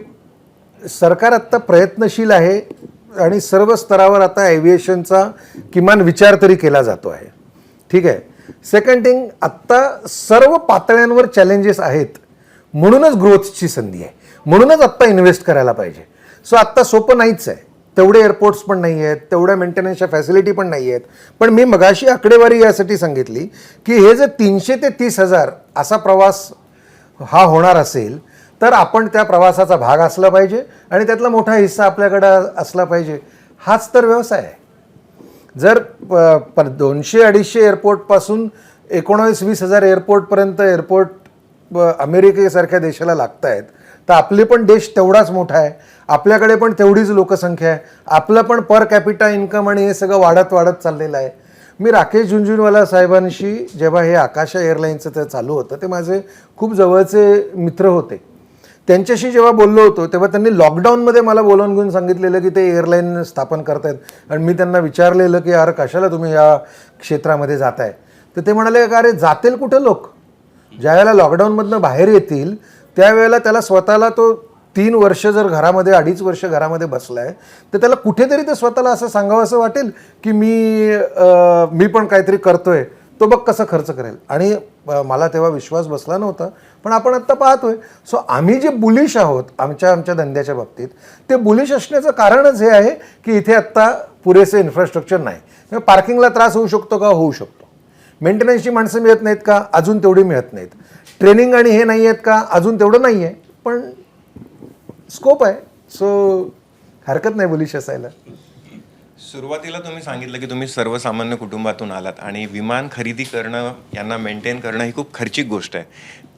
सरकार आत्ता प्रयत्नशील आहे आणि सर्व स्तरावर आता एव्हिएशनचा किमान विचार तरी केला जातो आहे. ठीक आहे. सेकंड थिंग, आत्ता सर्व पातळ्यांवर चॅलेंजेस आहेत, म्हणूनच ग्रोथची संधी आहे, म्हणूनच आत्ता इन्व्हेस्ट करायला पाहिजे. सो आत्ता सोपं नाहीच आहे, तेवढे एअरपोर्ट्स पण नाही आहेत, तेवढ्या मेंटेनन्सच्या फॅसिलिटी पण नाही आहेत. पण मी मगाशी आकडेवारी यासाठी सांगितली की हे जर 300 ते 30,000 असा प्रवास हा होणार असेल तर आपण त्या प्रवासाचा भाग असला पाहिजे आणि त्यातला मोठा हिस्सा आपल्याकडं असला पाहिजे. हाच तर व्यवसाय आहे. जर 200-250 एअरपोर्टपासून 19-20 हजार एअरपोर्टपर्यंत एअरपोर्ट अमेरिकेसारख्या देशाला लागत आहेत, तर आपले पण देश तेवढाच मोठा आहे, आपल्याकडे पण तेवढीच लोकसंख्या आहे, आपलं पण पर कॅपिटा इन्कम आणि हे सगळं वाढत वाढत चाललेलं आहे. मी राकेश झुनझुनवाला साहेबांशी जेव्हा हे आकाशा एअरलाईन्सचं ते चालू होतं, ते माझे खूप जवळचे मित्र होते. त्यांच्याशी जेव्हा बोललो होतो तेव्हा त्यांनी लॉकडाऊनमध्ये मला बोलावून घेऊन सांगितलेलं की ते एअरलाईन स्थापन करतायत. आणि मी त्यांना विचारलेलं की यार कशाला तुम्ही या क्षेत्रामध्ये जाताय, तर ते म्हणाले का अरे जातील कुठे लोक, ज्यावेळेला लॉकडाऊनमधनं बाहेर येतील त्यावेळेला त्याला स्वतःला तो 3 वर्ष जर घरामध्ये 2.5 वर्ष घरामध्ये बसलाय तर त्याला कुठेतरी ते स्वतःला असं सांगावं असं वाटेल की मी पण काहीतरी करतोय, तो बघ कसं खर्च करेल. आणि मला तेव्हा विश्वास बसला नव्हता, पण आपण आत्ता पाहतोय. सो आम्ही जे बुलिश आहोत आमच्या धंद्याच्या बाबतीत, ते बुलिश असण्याचं कारणच हे आहे की इथे आत्ता पुरेसे इन्फ्रास्ट्रक्चर नाही. पार्किंगला त्रास होऊ शकतो का, होऊ शकतो. मेंटेनन्सची माणसं मिळत नाहीत का, अजून तेवढी मिळत नाहीत. ट्रेनिंग आणि हे नाही आहेत का, अजून तेवढं नाही आहे. पण स्कोप आहे, सो हरकत नाही बुलिश असायला. सुरुवातीला तुम्ही सांगितलं की तुम्ही सर्वसामान्य कुटुंबातून आलात आणि विमान खरेदी करणं, यांना मेंटेन करणं ही खूप खर्चिक गोष्ट आहे.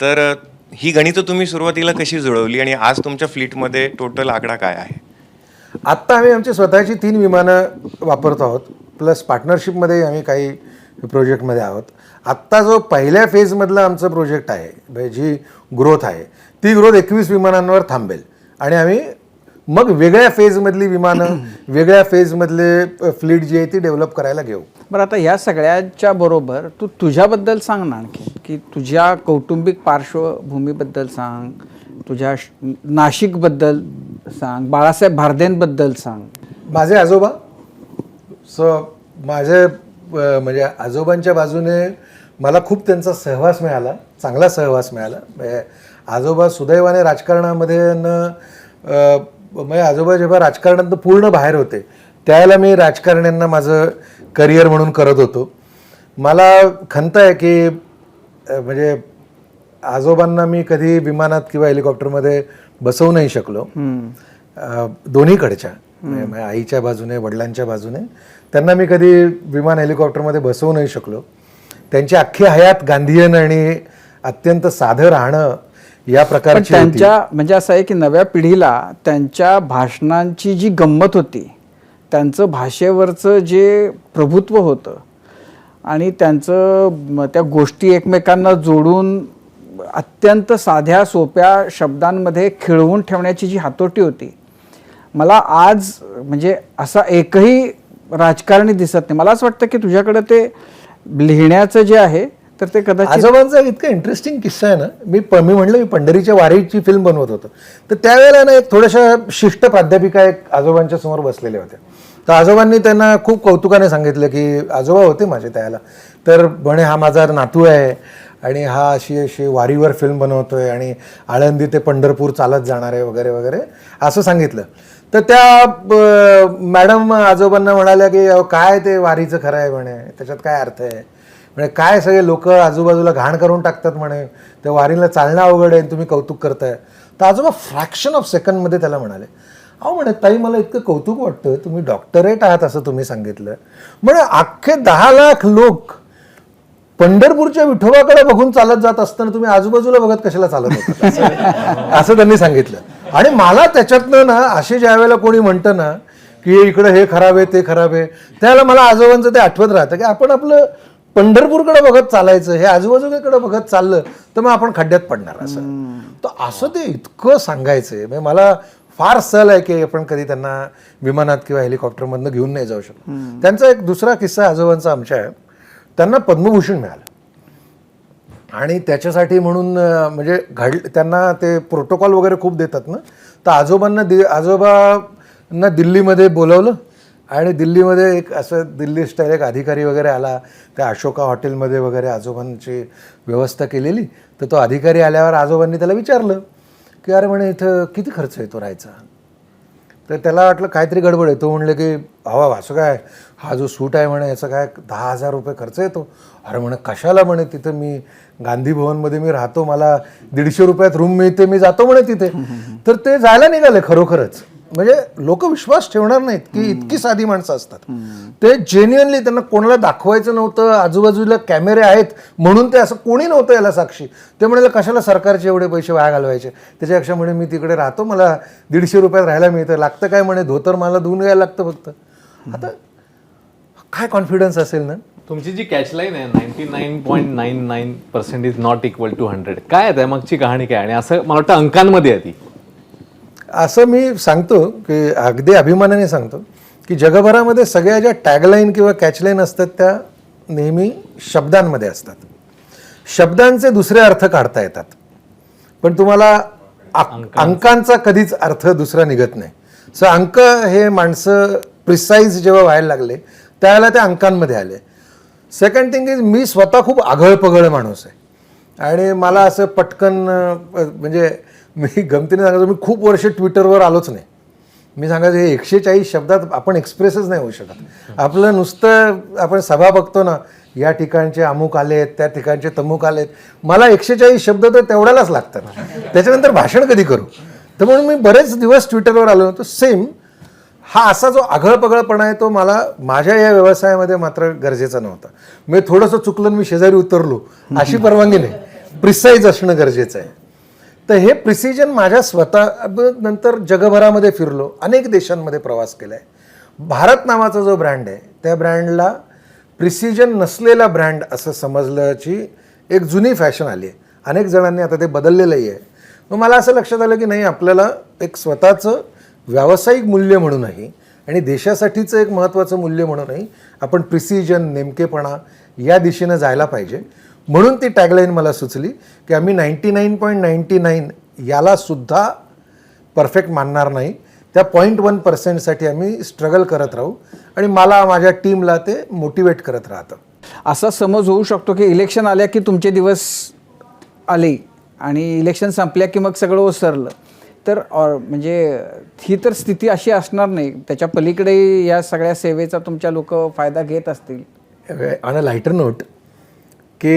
तर ही गणितं तुम्ही सुरुवातीला कशी जुळवली आणि आज तुमच्या फ्लीटमध्ये टोटल आकडा काय आहे. आत्ता आम्ही आमची स्वतःची 3 विमानं वापरतो आहोत, प्लस पार्टनरशिपमध्ये आम्ही काही प्रोजेक्टमध्ये आहोत. आत्ता जो पहिल्या फेजमधला आमचं प्रोजेक्ट आहे, जी ग्रोथ आहे, ती ग्रोथ 21 विमानांवर थांबेल आणि आम्ही मग वेगळ्या फेजमधली विमानं, वेगळ्या फेजमधले फ्लीट जी आहे ती डेव्हलप करायला घेऊ. बरं, आता या सगळ्याच्या बरोबर तुझ्याबद्दल सांग ना आणखी, की तुझ्या कौटुंबिक पार्श्वभूमीबद्दल सांग, तुझ्या नाशिकबद्दल सांग, बाळासाहेब भारदेंबद्दल सांग. माझे आजोबा, माझे म्हणजे आजोबांच्या बाजूने मला खूप त्यांचा सहवास मिळाला, चांगला सहवास मिळाला. म्हणजे आजोबा सुदैवाने राजकारणामध्ये म्हणजे आजोबा जेव्हा राजकारणात पूर्ण बाहेर होते त्यावेळेला मी राजकारण्यांना माझं करिअर म्हणून करत होतो. मला खंत आहे की म्हणजे आजोबांना मी कधी विमानात किंवा हेलिकॉप्टरमध्ये बसवू नाही शकलो, दोन्हीकडच्या, म्हणजे आईच्या बाजूने वडिलांच्या बाजूने त्यांना मी कधी विमान हेलिकॉप्टरमध्ये बसवू नाही शकलो. त्यांची अख्खी हयात गांधीयन आणि अत्यंत साधं राहणं या प्रकारची त्यांच्या म्हणजे असं आहे की नव्या पिढीला त्यांच्या भाषणांची जी गंमत होती, त्यांचं भाषेवरचं जे प्रभुत्व होतं आणि त्यांचं त्या गोष्टी एकमेकांना जोडून अत्यंत साध्या सोप्या शब्दांमध्ये खिळवून ठेवण्याची जी हातोटी होती, मला आज म्हणजे असा एकही राजकारणी दिसत नाही. मला असं वाटतं की तुझ्याकडे ते लिहिण्याचं जे आहे तर ते कदाचित आजोबांचा इतका इंटरेस्टिंग किस्सा आहे ना. मी म्हणलं मी पंढरीच्या वारीची फिल्म बनवत होतो, तर त्यावेळेला ना एक थोड्याशा शिष्ट प्राध्यापिका एक आजोबांच्या समोर बसलेल्या होत्या. तर आजोबांनी त्यांना खूप कौतुकाने सांगितलं की आजोबा होते माझे त्याला, तर म्हणे हा माझा नातू आहे आणि हा अशी अशी वारीवर फिल्म बनवतोय आणि आळंदी ते पंढरपूर चालत जाणार आहे वगैरे वगैरे असं सांगितलं. तर त्या मॅडम आजोबांना म्हणाल्या की अहो काय ते वारीचं खरं आहे म्हणे, त्याच्यात काय अर्थ आहे म्हणजे, काय सगळे लोक आजूबाजूला घाण करून टाकतात म्हणे, त्या वारीला चालणं अवघड आहे, तुम्ही कौतुक करताय. तर आजोबा फ्रॅक्शन ऑफ सेकंडमध्ये त्याला म्हणाले, अहो म्हणे ताई मला इतकं कौतुक वाटतं, तुम्ही डॉक्टरेट आहात असं तुम्ही सांगितलं म्हणे, अख्खे 10 लाख लोक पंढरपूरच्या विठोबाकडे बघून चालत जात असताना तुम्ही आजूबाजूला बघत कशाला चालत होता असं त्यांनी सांगितलं. आणि मला त्याच्यातनं ना असे ज्या वेळेला कोणी म्हणतं ना की इकडे हे खराब आहे ते खराब आहे, त्यावेळेला मला आजोबांचं ते आठवत राहतं की आपण आपलं पंढरपूरकडे बघत चालायचं, हे आजूबाजूकडे बघत चाललं तर मग आपण खड्ड्यात पडणार असं. तर असं ते इतकं सांगायचंय म्हणजे मला फार सल आहे की आपण कधी त्यांना विमानात किंवा हेलिकॉप्टरमधनं घेऊन नाही जाऊ शकतो. त्यांचा एक दुसरा किस्सा आजोबांचा आमच्या आहे, त्यांना पद्मभूषण मिळालं आणि त्याच्यासाठी म्हणून म्हणजे त्यांना ते प्रोटोकॉल वगैरे खूप देतात ना. तर आजोबांना दिल्लीमध्ये बोलवलं आणि दिल्लीमध्ये एक असं दिल्ली स्टाईल एक अधिकारी वगैरे आला, त्या अशोका हॉटेलमध्ये वगैरे आजोबांची व्यवस्था केलेली. तर तो अधिकारी आल्यावर आजोबांनी त्याला विचारलं की अरे म्हणे इथं किती खर्च येतो राहायचा. तर त्याला वाटलं काहीतरी गडबड आहे. तो म्हणले की हवा असं काय, हा जो सूट आहे म्हणे याचा काय 10,000 रुपये खर्च येतो. अरे म्हणे कशाला म्हणे, तिथं मी गांधी भवनमध्ये मी राहतो, मला 150 रुपयात रूम मिळते, मी जातो म्हणे तिथे. तर ते जायला निघाले खरोखरच. म्हणजे लोक विश्वास ठेवणार नाहीत की इतकी साधी माणसं असतात. ते जेन्युअनली त्यांना कोणाला दाखवायचं नव्हतं, आजूबाजूला कॅमेरे आहेत म्हणून ते असं कोणी नव्हतं याला साक्षी. ते म्हणाले कशाला सरकारचे एवढे पैसे वाया घालवायचे, त्याच्यापेक्षा म्हणे मी तिकडे राहतो, मला 150 रुपयात राहायला मिळतं, लागतं काय म्हणे धोतर मला धुवून घ्यायला लागतं फक्त. आता काय कॉन्फिडन्स असेल ना. तुमची जी कॅचलाईन आहे 99.99% इज नॉट इक्वल टू 100, काय आहे त्यामागची कहाणी काय? आणि असं मला वाटतं अंकांमध्ये आहे ती. असं मी सांगतो की अगदी अभिमानाने सांगतो की जगभरामध्ये सगळ्या ज्या टॅगलाईन किंवा कॅचलाईन असतात त्या नेहमी शब्दांमध्ये असतात. शब्दांचे दुसरे अर्थ काढता येतात, पण तुम्हाला अंकांचा कधीच अर्थ दुसरा निघत नाही. सो अंक हे माणसं प्रिसाईज जेव्हा व्हायला लागले त्यावेळेला ते अंकांमध्ये आले. सेकंड थिंग इज मी स्वतः खूप आघळपघळ माणूस आहे आणि मला असं पटकन म्हणजे मी गमतीने सांगायचो मी खूप वर्ष ट्विटरवर आलोच नाही. मी सांगायचं हे 140 शब्दात आपण एक्सप्रेसच नाही होऊ शकत. आपलं नुसतं आपण सभा बघतो ना, या ठिकाणचे अमुक आलेत, त्या ठिकाणचे तमुक आलेत, मला 140 शब्द तर तेवढ्यालाच लागतात, त्याच्यानंतर भाषण कधी करू. तर म्हणून मी बरेच दिवस ट्विटरवर आलो होतो. सेम हा असा जो आघळपघळपणा आहे तो मला माझ्या या व्यवसायामध्ये मात्र गरजेचा नव्हता. मी थोडंसं चुकलं मी शेजारी उतरलो अशी परवानगी नाही, प्रिसाईज असणं गरजेचं आहे. तर हे प्रिसिजन माझ्या स्वतः नंतर जगभरामध्ये फिरलो, अनेक देशांमध्ये प्रवास केला आहे. भारत नावाचा जो ब्रँड आहे त्या ब्रँडला प्रिसिजन नसलेला ब्रँड असं समजल्याची एक जुनी फॅशन आली आहे. अनेक जणांनी आता ते बदललेलंही आहे. मग मला असं लक्षात आलं की नाही, आपल्याला एक स्वतःचं व्यावसायिक मूल्य म्हणूनही आणि देशासाठीचं एक महत्त्वाचं मूल्य म्हणूनही आपण प्रिसिजन, नेमकेपणा या दिशेनं जायला पाहिजे. म्हणून ती टॅगलाईन मला सुचली की आम्ही 99.99 याला सुद्धा परफेक्ट मानणार नाही, त्या 0.1% आम्ही स्ट्रगल करत राहू आणि मला माझ्या टीमला ते मोटिवेट करत राहतं. असा समज होऊ शकतो की इलेक्शन आल्या की तुमचे दिवस आले आणि इलेक्शन संपल्या की मग सगळं ओसरलं. तर म्हणजे ही तर स्थिती अशी असणार नाही, त्याच्या पलीकडे या सगळ्या सेवेचा तुमच्या लोक फायदा घेत असतील. ऑन अ लाईटर नोट की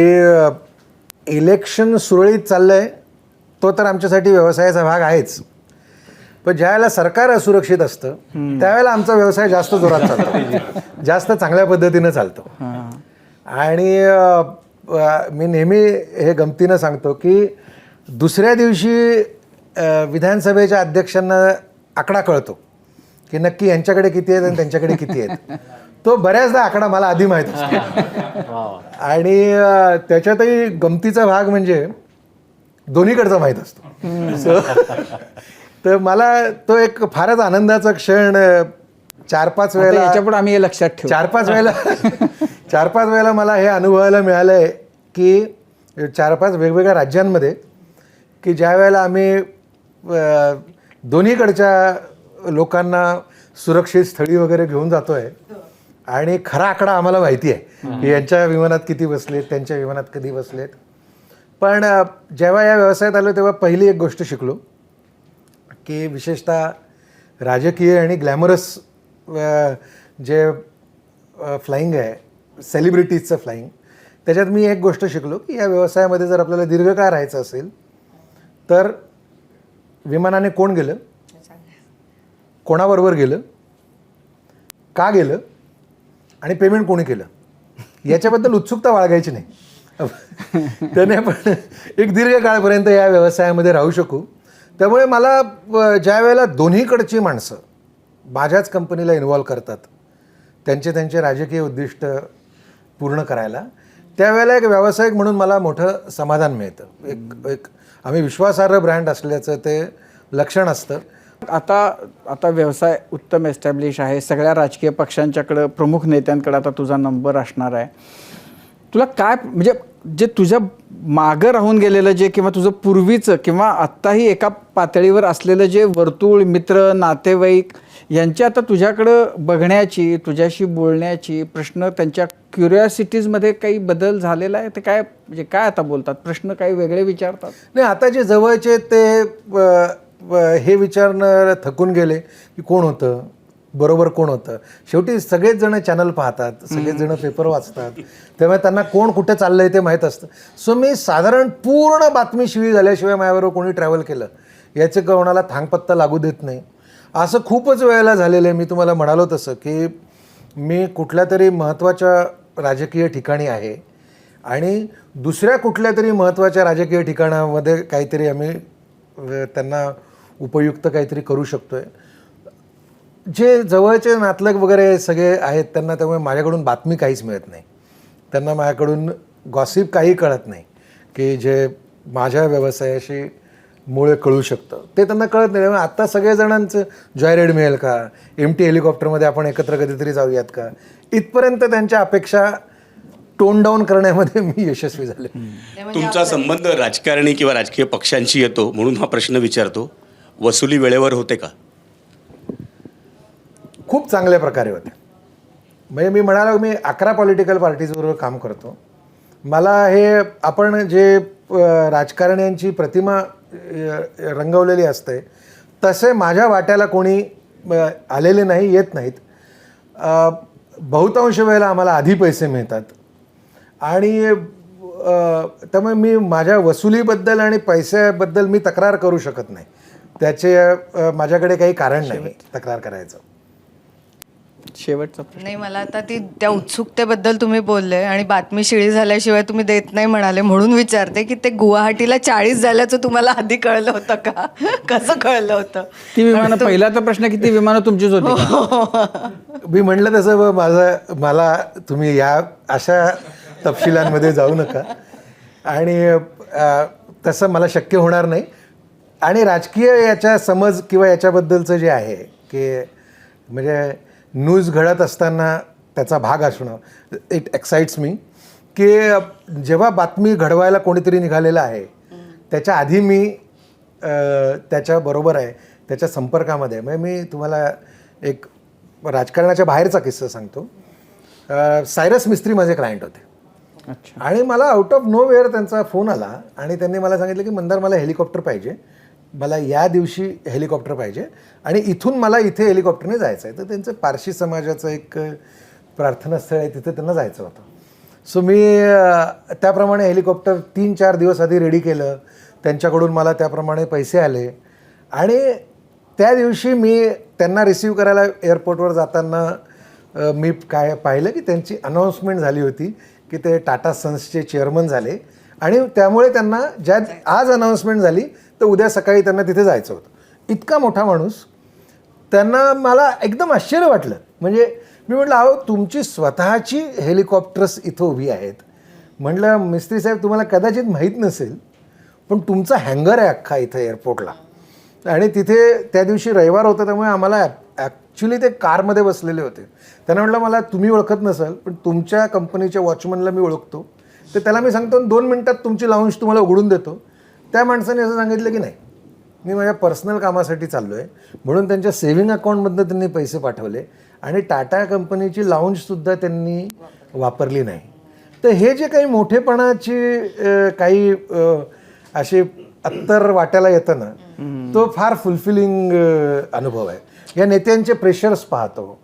इलेक्शन सुरळीत चाललंय तो तर आमच्यासाठी व्यवसायाचा भाग आहेच, पण ज्यावेळेला सरकार असुरक्षित असतं त्यावेळेला आमचा व्यवसाय जास्त जोरात चालतो, जास्त चांगल्या पद्धतीनं चालतो. आणि मी नेहमी हे गमतीनं सांगतो की दुसऱ्या दिवशी विधानसभेच्या अध्यक्षांना आकडा कळतो की नक्की यांच्याकडे किती आहेत आणि त्यांच्याकडे किती आहेत. तो बऱ्याचदा आकडा मला आधी माहीत असतो. आणि त्याच्यातही गमतीचा भाग म्हणजे दोन्हीकडचा माहीत असतो. सो तर मला तो एक फारच आनंदाचा क्षण 4-5 वेळेला याच्यापुढे आम्ही हे लक्षात ठेवू. 4-5 वेळेला मला हे अनुभवायला मिळालं आहे की 4-5 वेगवेगळ्या राज्यांमध्ये की ज्या वेळेला आम्ही दोन्हीकडच्या लोकांना सुरक्षित स्थळी वगैरे घेऊन जातो आहे आणि खरा आकडा आम्हाला माहिती आहे की यांच्या विमानात किती बसलेत, त्यांच्या विमानात कधी बसलेत. पण जेव्हा या व्यवसायात आलो तेव्हा पहिली एक गोष्ट शिकलो की विशेषतः राजकीय आणि ग्लॅमरस जे फ्लाईंग आहे, सेलिब्रिटीजचं फ्लाईंग, त्याच्यात मी एक गोष्ट शिकलो की या व्यवसायामध्ये जर आपल्याला दीर्घकाळ राहायचं असेल तर विमानाने कोण गेलं, कोणाबरोबर गेलं, का गेलं आणि पेमेंट कोणी केलं याच्याबद्दल उत्सुकता बाळगायची नाही. त्याने आपण एक दीर्घकाळपर्यंत या व्यवसायामध्ये राहू शकू. त्यामुळे मला ज्या वेळेला दोन्हीकडची माणसं माझ्याच कंपनीला इन्व्हॉल्व करतात त्यांचे राजकीय उद्दिष्ट पूर्ण करायला, त्यावेळेला एक व्यावसायिक म्हणून मला मोठं समाधान मिळतं. एक आम्ही विश्वासार्ह ब्रँड असल्याचं ते लक्षण असतं. आता व्यवसाय उत्तम एस्टॅब्लिश आहे, सगळ्या राजकीय पक्षांच्याकडं, प्रमुख नेत्यांकडे आता तुझा नंबर असणार आहे. तुला काय म्हणजे जे तुझ्या मागं राहून गेलेलं जे किंवा तुझं पूर्वीचं किंवा आत्ताही एका पातळीवर असलेलं जे वर्तुळ, मित्र, नातेवाईक यांची आता तुझ्याकडं बघण्याची, तुझ्याशी बोलण्याची, प्रश्न त्यांच्या क्युरिओसिटीजमध्ये काही बदल झालेला आहे? ते काय म्हणजे काय आता बोलतात, प्रश्न काही वेगळे विचारतात? नाही, आता जे जवळचे ते हे विचारणं थकून गेले की कोण होतं, बरोबर कोण होतं. शेवटी सगळेच जण चॅनल पाहतात, सगळेच जण पेपर वाचतात, त्यामुळे त्यांना कोण कुठे चाललंय ते माहीत असतं. सो मी साधारण पूर्ण बातमी शिवी झाल्याशिवाय माझ्याबरोबर कोणी ट्रॅव्हल केलं याचं कोणाला थांगपत्ता लागू देत नाही. असं खूपच वेळेला झालेलं आहे. मी तुम्हाला म्हणालो तसं की मी कुठल्या तरी महत्त्वाच्या राजकीय ठिकाणी आहे आणि दुसऱ्या कुठल्या तरी महत्त्वाच्या राजकीय ठिकाणामध्ये काहीतरी आम्ही त्यांना उपयुक्त काहीतरी करू शकतो आहे. जे जवळचे नातलग वगैरे सगळे आहेत त्यांना त्यामुळे माझ्याकडून बातमी काहीच मिळत नाही, त्यांना माझ्याकडून गॉसिप काही कळत नाही की जे माझ्या व्यवसायाशी मुळे कळू शकतं ते त्यांना कळत नाही. त्यामुळे आत्ता सगळेजणांचं जॉयराईड मिळेल का, एमटी हेलिकॉप्टरमध्ये आपण एकत्र कधीतरी जाऊयात का, इथपर्यंत त्यांच्या अपेक्षा टोन डाऊन करण्यामध्ये मी यशस्वी झाले. तुमचा संबंध राजकारणी किंवा राजकीय पक्षांशी येतो म्हणून हा प्रश्न विचारतो. वसुली वेळेवर होते का? खूप चांगल्या प्रकारे होते. म्हणजे मी म्हणालो मी 11 पॉलिटिकल पार्टीजबरोबर काम करतो. मला हे आपण जे राजकारण्यांची प्रतिमा रंगवलेली असते तसे माझ्या वाट्याला कोणी आलेले नाही, येत नाहीत. बहुतांश वेळेला आम्हाला आधी पैसे मिळतात आणि त्यामुळे मी माझ्या वसुलीबद्दल आणि पैशाबद्दल मी तक्रार करू शकत नाही. त्याचे माझ्याकडे काही कारण नाही तक्रार करायचं. शेवटचा प्रश्न. नाही, मला आता त्या उत्सुकतेबद्दल तुम्ही बोलले आणि बातमी शिळी झाल्याशिवाय तुम्ही देत नाही म्हणाले म्हणून विचारते की ते गुवाहाटीला 40 झाल्याचं तुम्हाला आधी कळलं होतं का? कसं कळलं होतं? ती विमानं, पहिला तर प्रश्न की ती विमानं तुमचीच होती का? मी म्हटलं तसं मला तुम्ही या अशा तपशिलांमध्ये जाऊ नका आणि तसं मला शक्य होणार नाही. आणि राजकीय याच्या समज किंवा याच्याबद्दलचं जे आहे की म्हणजे न्यूज घडत असताना त्याचा भाग असणं, इट एक्साइट्स मी की जेव्हा बातमी घडवायला कोणीतरी निघालेलं आहे त्याच्या आधी मी त्याच्याबरोबर आहे, त्याच्या संपर्कामध्ये. म्हणजे मी तुम्हाला एक राजकारणाच्या बाहेरचा किस्सा सांगतो. सायरस मिस्त्री माझे क्लायंट होते आणि मला आउट ऑफ नो वेअर त्यांचा फोन आला आणि त्यांनी मला सांगितलं की मंदार मला हेलिकॉप्टर पाहिजे, मला या दिवशी हेलिकॉप्टर पाहिजे आणि इथून मला इथे हेलिकॉप्टरने जायचं आहे. तर त्यांचं पारशी समाजाचं एक प्रार्थनास्थळ आहे, तिथे त्यांना जायचं होतं. सो मी त्याप्रमाणे हेलिकॉप्टर 3-4 दिवस आधी रेडी केलं. त्यांच्याकडून मला त्याप्रमाणे पैसे आले आणि त्या दिवशी मी त्यांना रिसीव करायला एअरपोर्टवर जाताना मी काय पाहिलं की त्यांची अनाऊन्समेंट झाली होती की ते टाटा सन्सचे चेअरमन झाले आणि त्यामुळे त्यांना ज्या आज अनाऊन्समेंट झाली तर उद्या सकाळी त्यांना तिथे जायचं होतं. इतका मोठा माणूस, त्यांना मला एकदम आश्चर्य वाटलं. म्हणजे मी म्हटलं अहो तुमची स्वतःची हेलिकॉप्टर्स इथं उभी आहेत. म्हटलं मिस्त्री साहेब तुम्हाला कदाचित माहीत नसेल पण तुमचा हँगर आहे अख्खा इथं एअरपोर्टला. आणि तिथे त्या दिवशी रविवार होता, त्यामुळे आम्हाला ॲक्च्युली ते कारमध्ये बसलेले होते. त्यांना म्हटलं मला तुम्ही ओळखत नसाल पण तुमच्या कंपनीच्या वॉचमनला मी ओळखतो, तर त्याला मी सांगतो 2 मिनटात तुमची लाऊंज तुम्हाला उघडून देतो. त्या माणसाने असं सांगितलं की नाही, मी माझ्या पर्सनल कामासाठी चाललो आहे, म्हणून त्यांच्या सेव्हिंग अकाउंटमधनं त्यांनी पैसे पाठवले आणि टाटा कंपनीची लाऊंजसुद्धा त्यांनी वापरली नाही. तर हे जे काही मोठेपणाची काही असे अत्तर वाट्याला येतं ना, तो फार फुलफिलिंग अनुभव आहे. या नेत्यांचे प्रेशर्स पाहतो,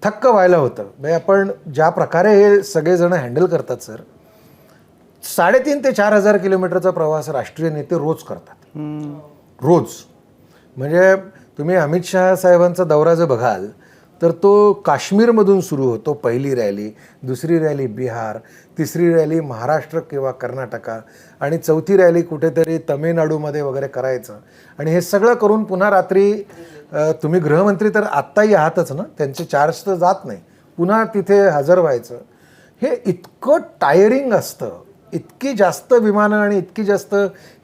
थक्क व्हायला होतं. म्हणजे आपण ज्या प्रकारे हे सगळेजण हँडल करतात सर, 3,500 ते 4,000 किलोमीटरचा प्रवास राष्ट्रीय नेते रोज करतात, रोज. म्हणजे तुम्ही अमित शहा साहेबांचा दौरा जर बघाल तर तो काश्मीरमधून सुरू होतो. पहिली रॅली, दुसरी रॅली बिहार, तिसरी रॅली महाराष्ट्र किंवा कर्नाटका आणि चौथी रॅली कुठेतरी तमिळनाडूमध्ये वगैरे करायचं. आणि हे सगळं करून पुन्हा रात्री तुम्ही गृहमंत्री तर आत्ताही आहातच ना, त्यांचे चार्ज तर जात नाही, पुन्हा तिथे हजर व्हायचं. हे इतकं टायरिंग असतं, इतकी जास्त विमानं आणि इतकी जास्त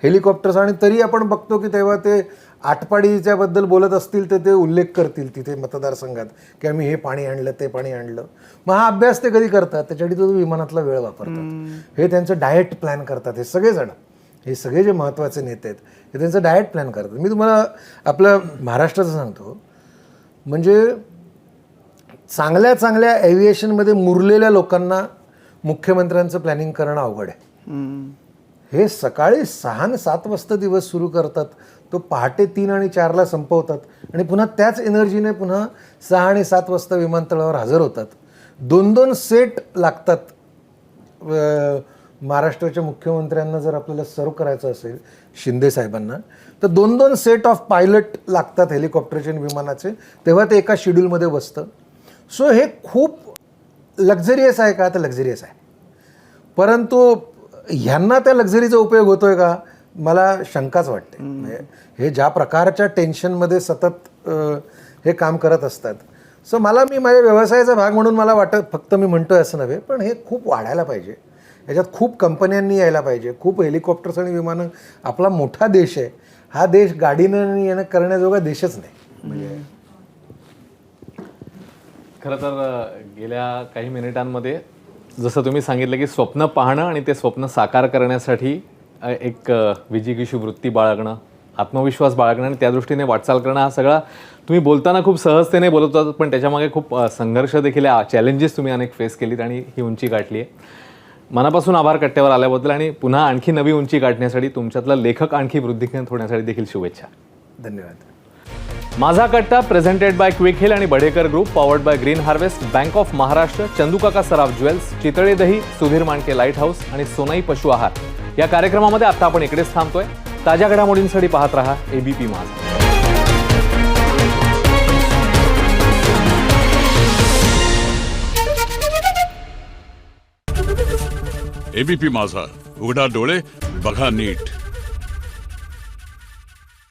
हेलिकॉप्टर्स. आणि तरी आपण बघतो की तेव्हा ते आटपाडीच्याबद्दल बोलत असतील तर ते उल्लेख करतील तिथे मतदारसंघात की आम्ही हे पाणी आणलं, ते पाणी आणलं. मग हा अभ्यास ते कधी करतात, त्याच्यासाठी तो विमानातला वेळ वापरतात. हे त्यांचं डाएट प्लॅन करतात. हे सगळेजण, हे सगळे जे महत्त्वाचे नेते आहेत हे त्यांचं डाएट प्लॅन करतात. मी तुम्हाला आपलं महाराष्ट्राचं सांगतो, म्हणजे चांगल्या चांगल्या एव्हिएशनमध्ये मुरलेल्या लोकांना मुख्यमंत्र्यांचं प्लॅनिंग करणं अवघड आहे. हे सकाळी 6 आणि 7 वाजता दिवस सुरू करतात, तो पहाटे 3 आणि 4ला संपवतात आणि पुन्हा त्याच एनर्जीने पुन्हा 6 आणि 7 वाजता विमानतळावर हजर होतात. 2-2 सेट लागतात. महाराष्ट्राच्या मुख्यमंत्र्यांना जर आपल्याला सर्व करायचं असेल शिंदे साहेबांना, तर 2-2 सेट ऑफ पायलट लागतात हेलिकॉप्टरचे आणि विमानाचे, तेव्हा ते एका शेड्यूलमध्ये बसतं. सो हे खूप लक्झरियस आहे का? तर लक्झरियस आहे, परंतु ह्यांना त्या लक्झरीचा उपयोग होतोय का? मला शंकाच वाटते. म्हणजे हे ज्या प्रकारच्या टेन्शनमध्ये सतत हे काम करत असतात. सो मी माझ्या व्यवसायाचा भाग म्हणून मला वाटत, फक्त मी म्हणतोय असं नव्हे, पण हे खूप वाढायला पाहिजे. याच्यात खूप कंपन्यांनी यायला पाहिजे, खूप हेलिकॉप्टर्स आणि विमानं. आपला मोठा देश आहे, हा देश गाडीनं येणं करण्याजोगा देशच नाही. म्हणजे खरं तर गेल्या काही मिनिटांमध्ये जसं तुम्ही सांगितलं की स्वप्न पाहणं आणि ते स्वप्न साकार करण्यासाठी एक विजिगीषू वृत्ती बाळगणं, आत्मविश्वास बाळगणं आणि त्या दृष्टीने वाटचाल करणं, हा सगळा तुम्ही बोलताना खूप सहजतेने बोलत होतात, पण त्याच्यामागे खूप संघर्ष देखील आहे, चॅलेंजेस तुम्ही अनेक फेस केलीत आणि ही उंची गाठली आहे. मनापासून आभार कट्ट्यावर आल्याबद्दल आणि पुन्हा आणखी नवी उंची गाठण्यासाठी, तुमच्यातला लेखक आणखी वृद्धिंगत होण्यासाठी देखील शुभेच्छा. धन्यवाद. माझा कट्टा प्रेझेंटेड बाय क्विक हिल आणि Badhekar group, powered by Green Harvest, Bank of Maharashtra, Chandukaka Saraf jewels, Chitale दही, सुधीर मांडके लाईट हाऊस आणि सोनाई पशु आहार या कार्यक्रमामध्ये आता आपण इकडेच थांबतोय. ताज्या घडामोडींसाठी पाहत रहा ABP माझा. ABP माझा, उघडा डोळे बघा नीट.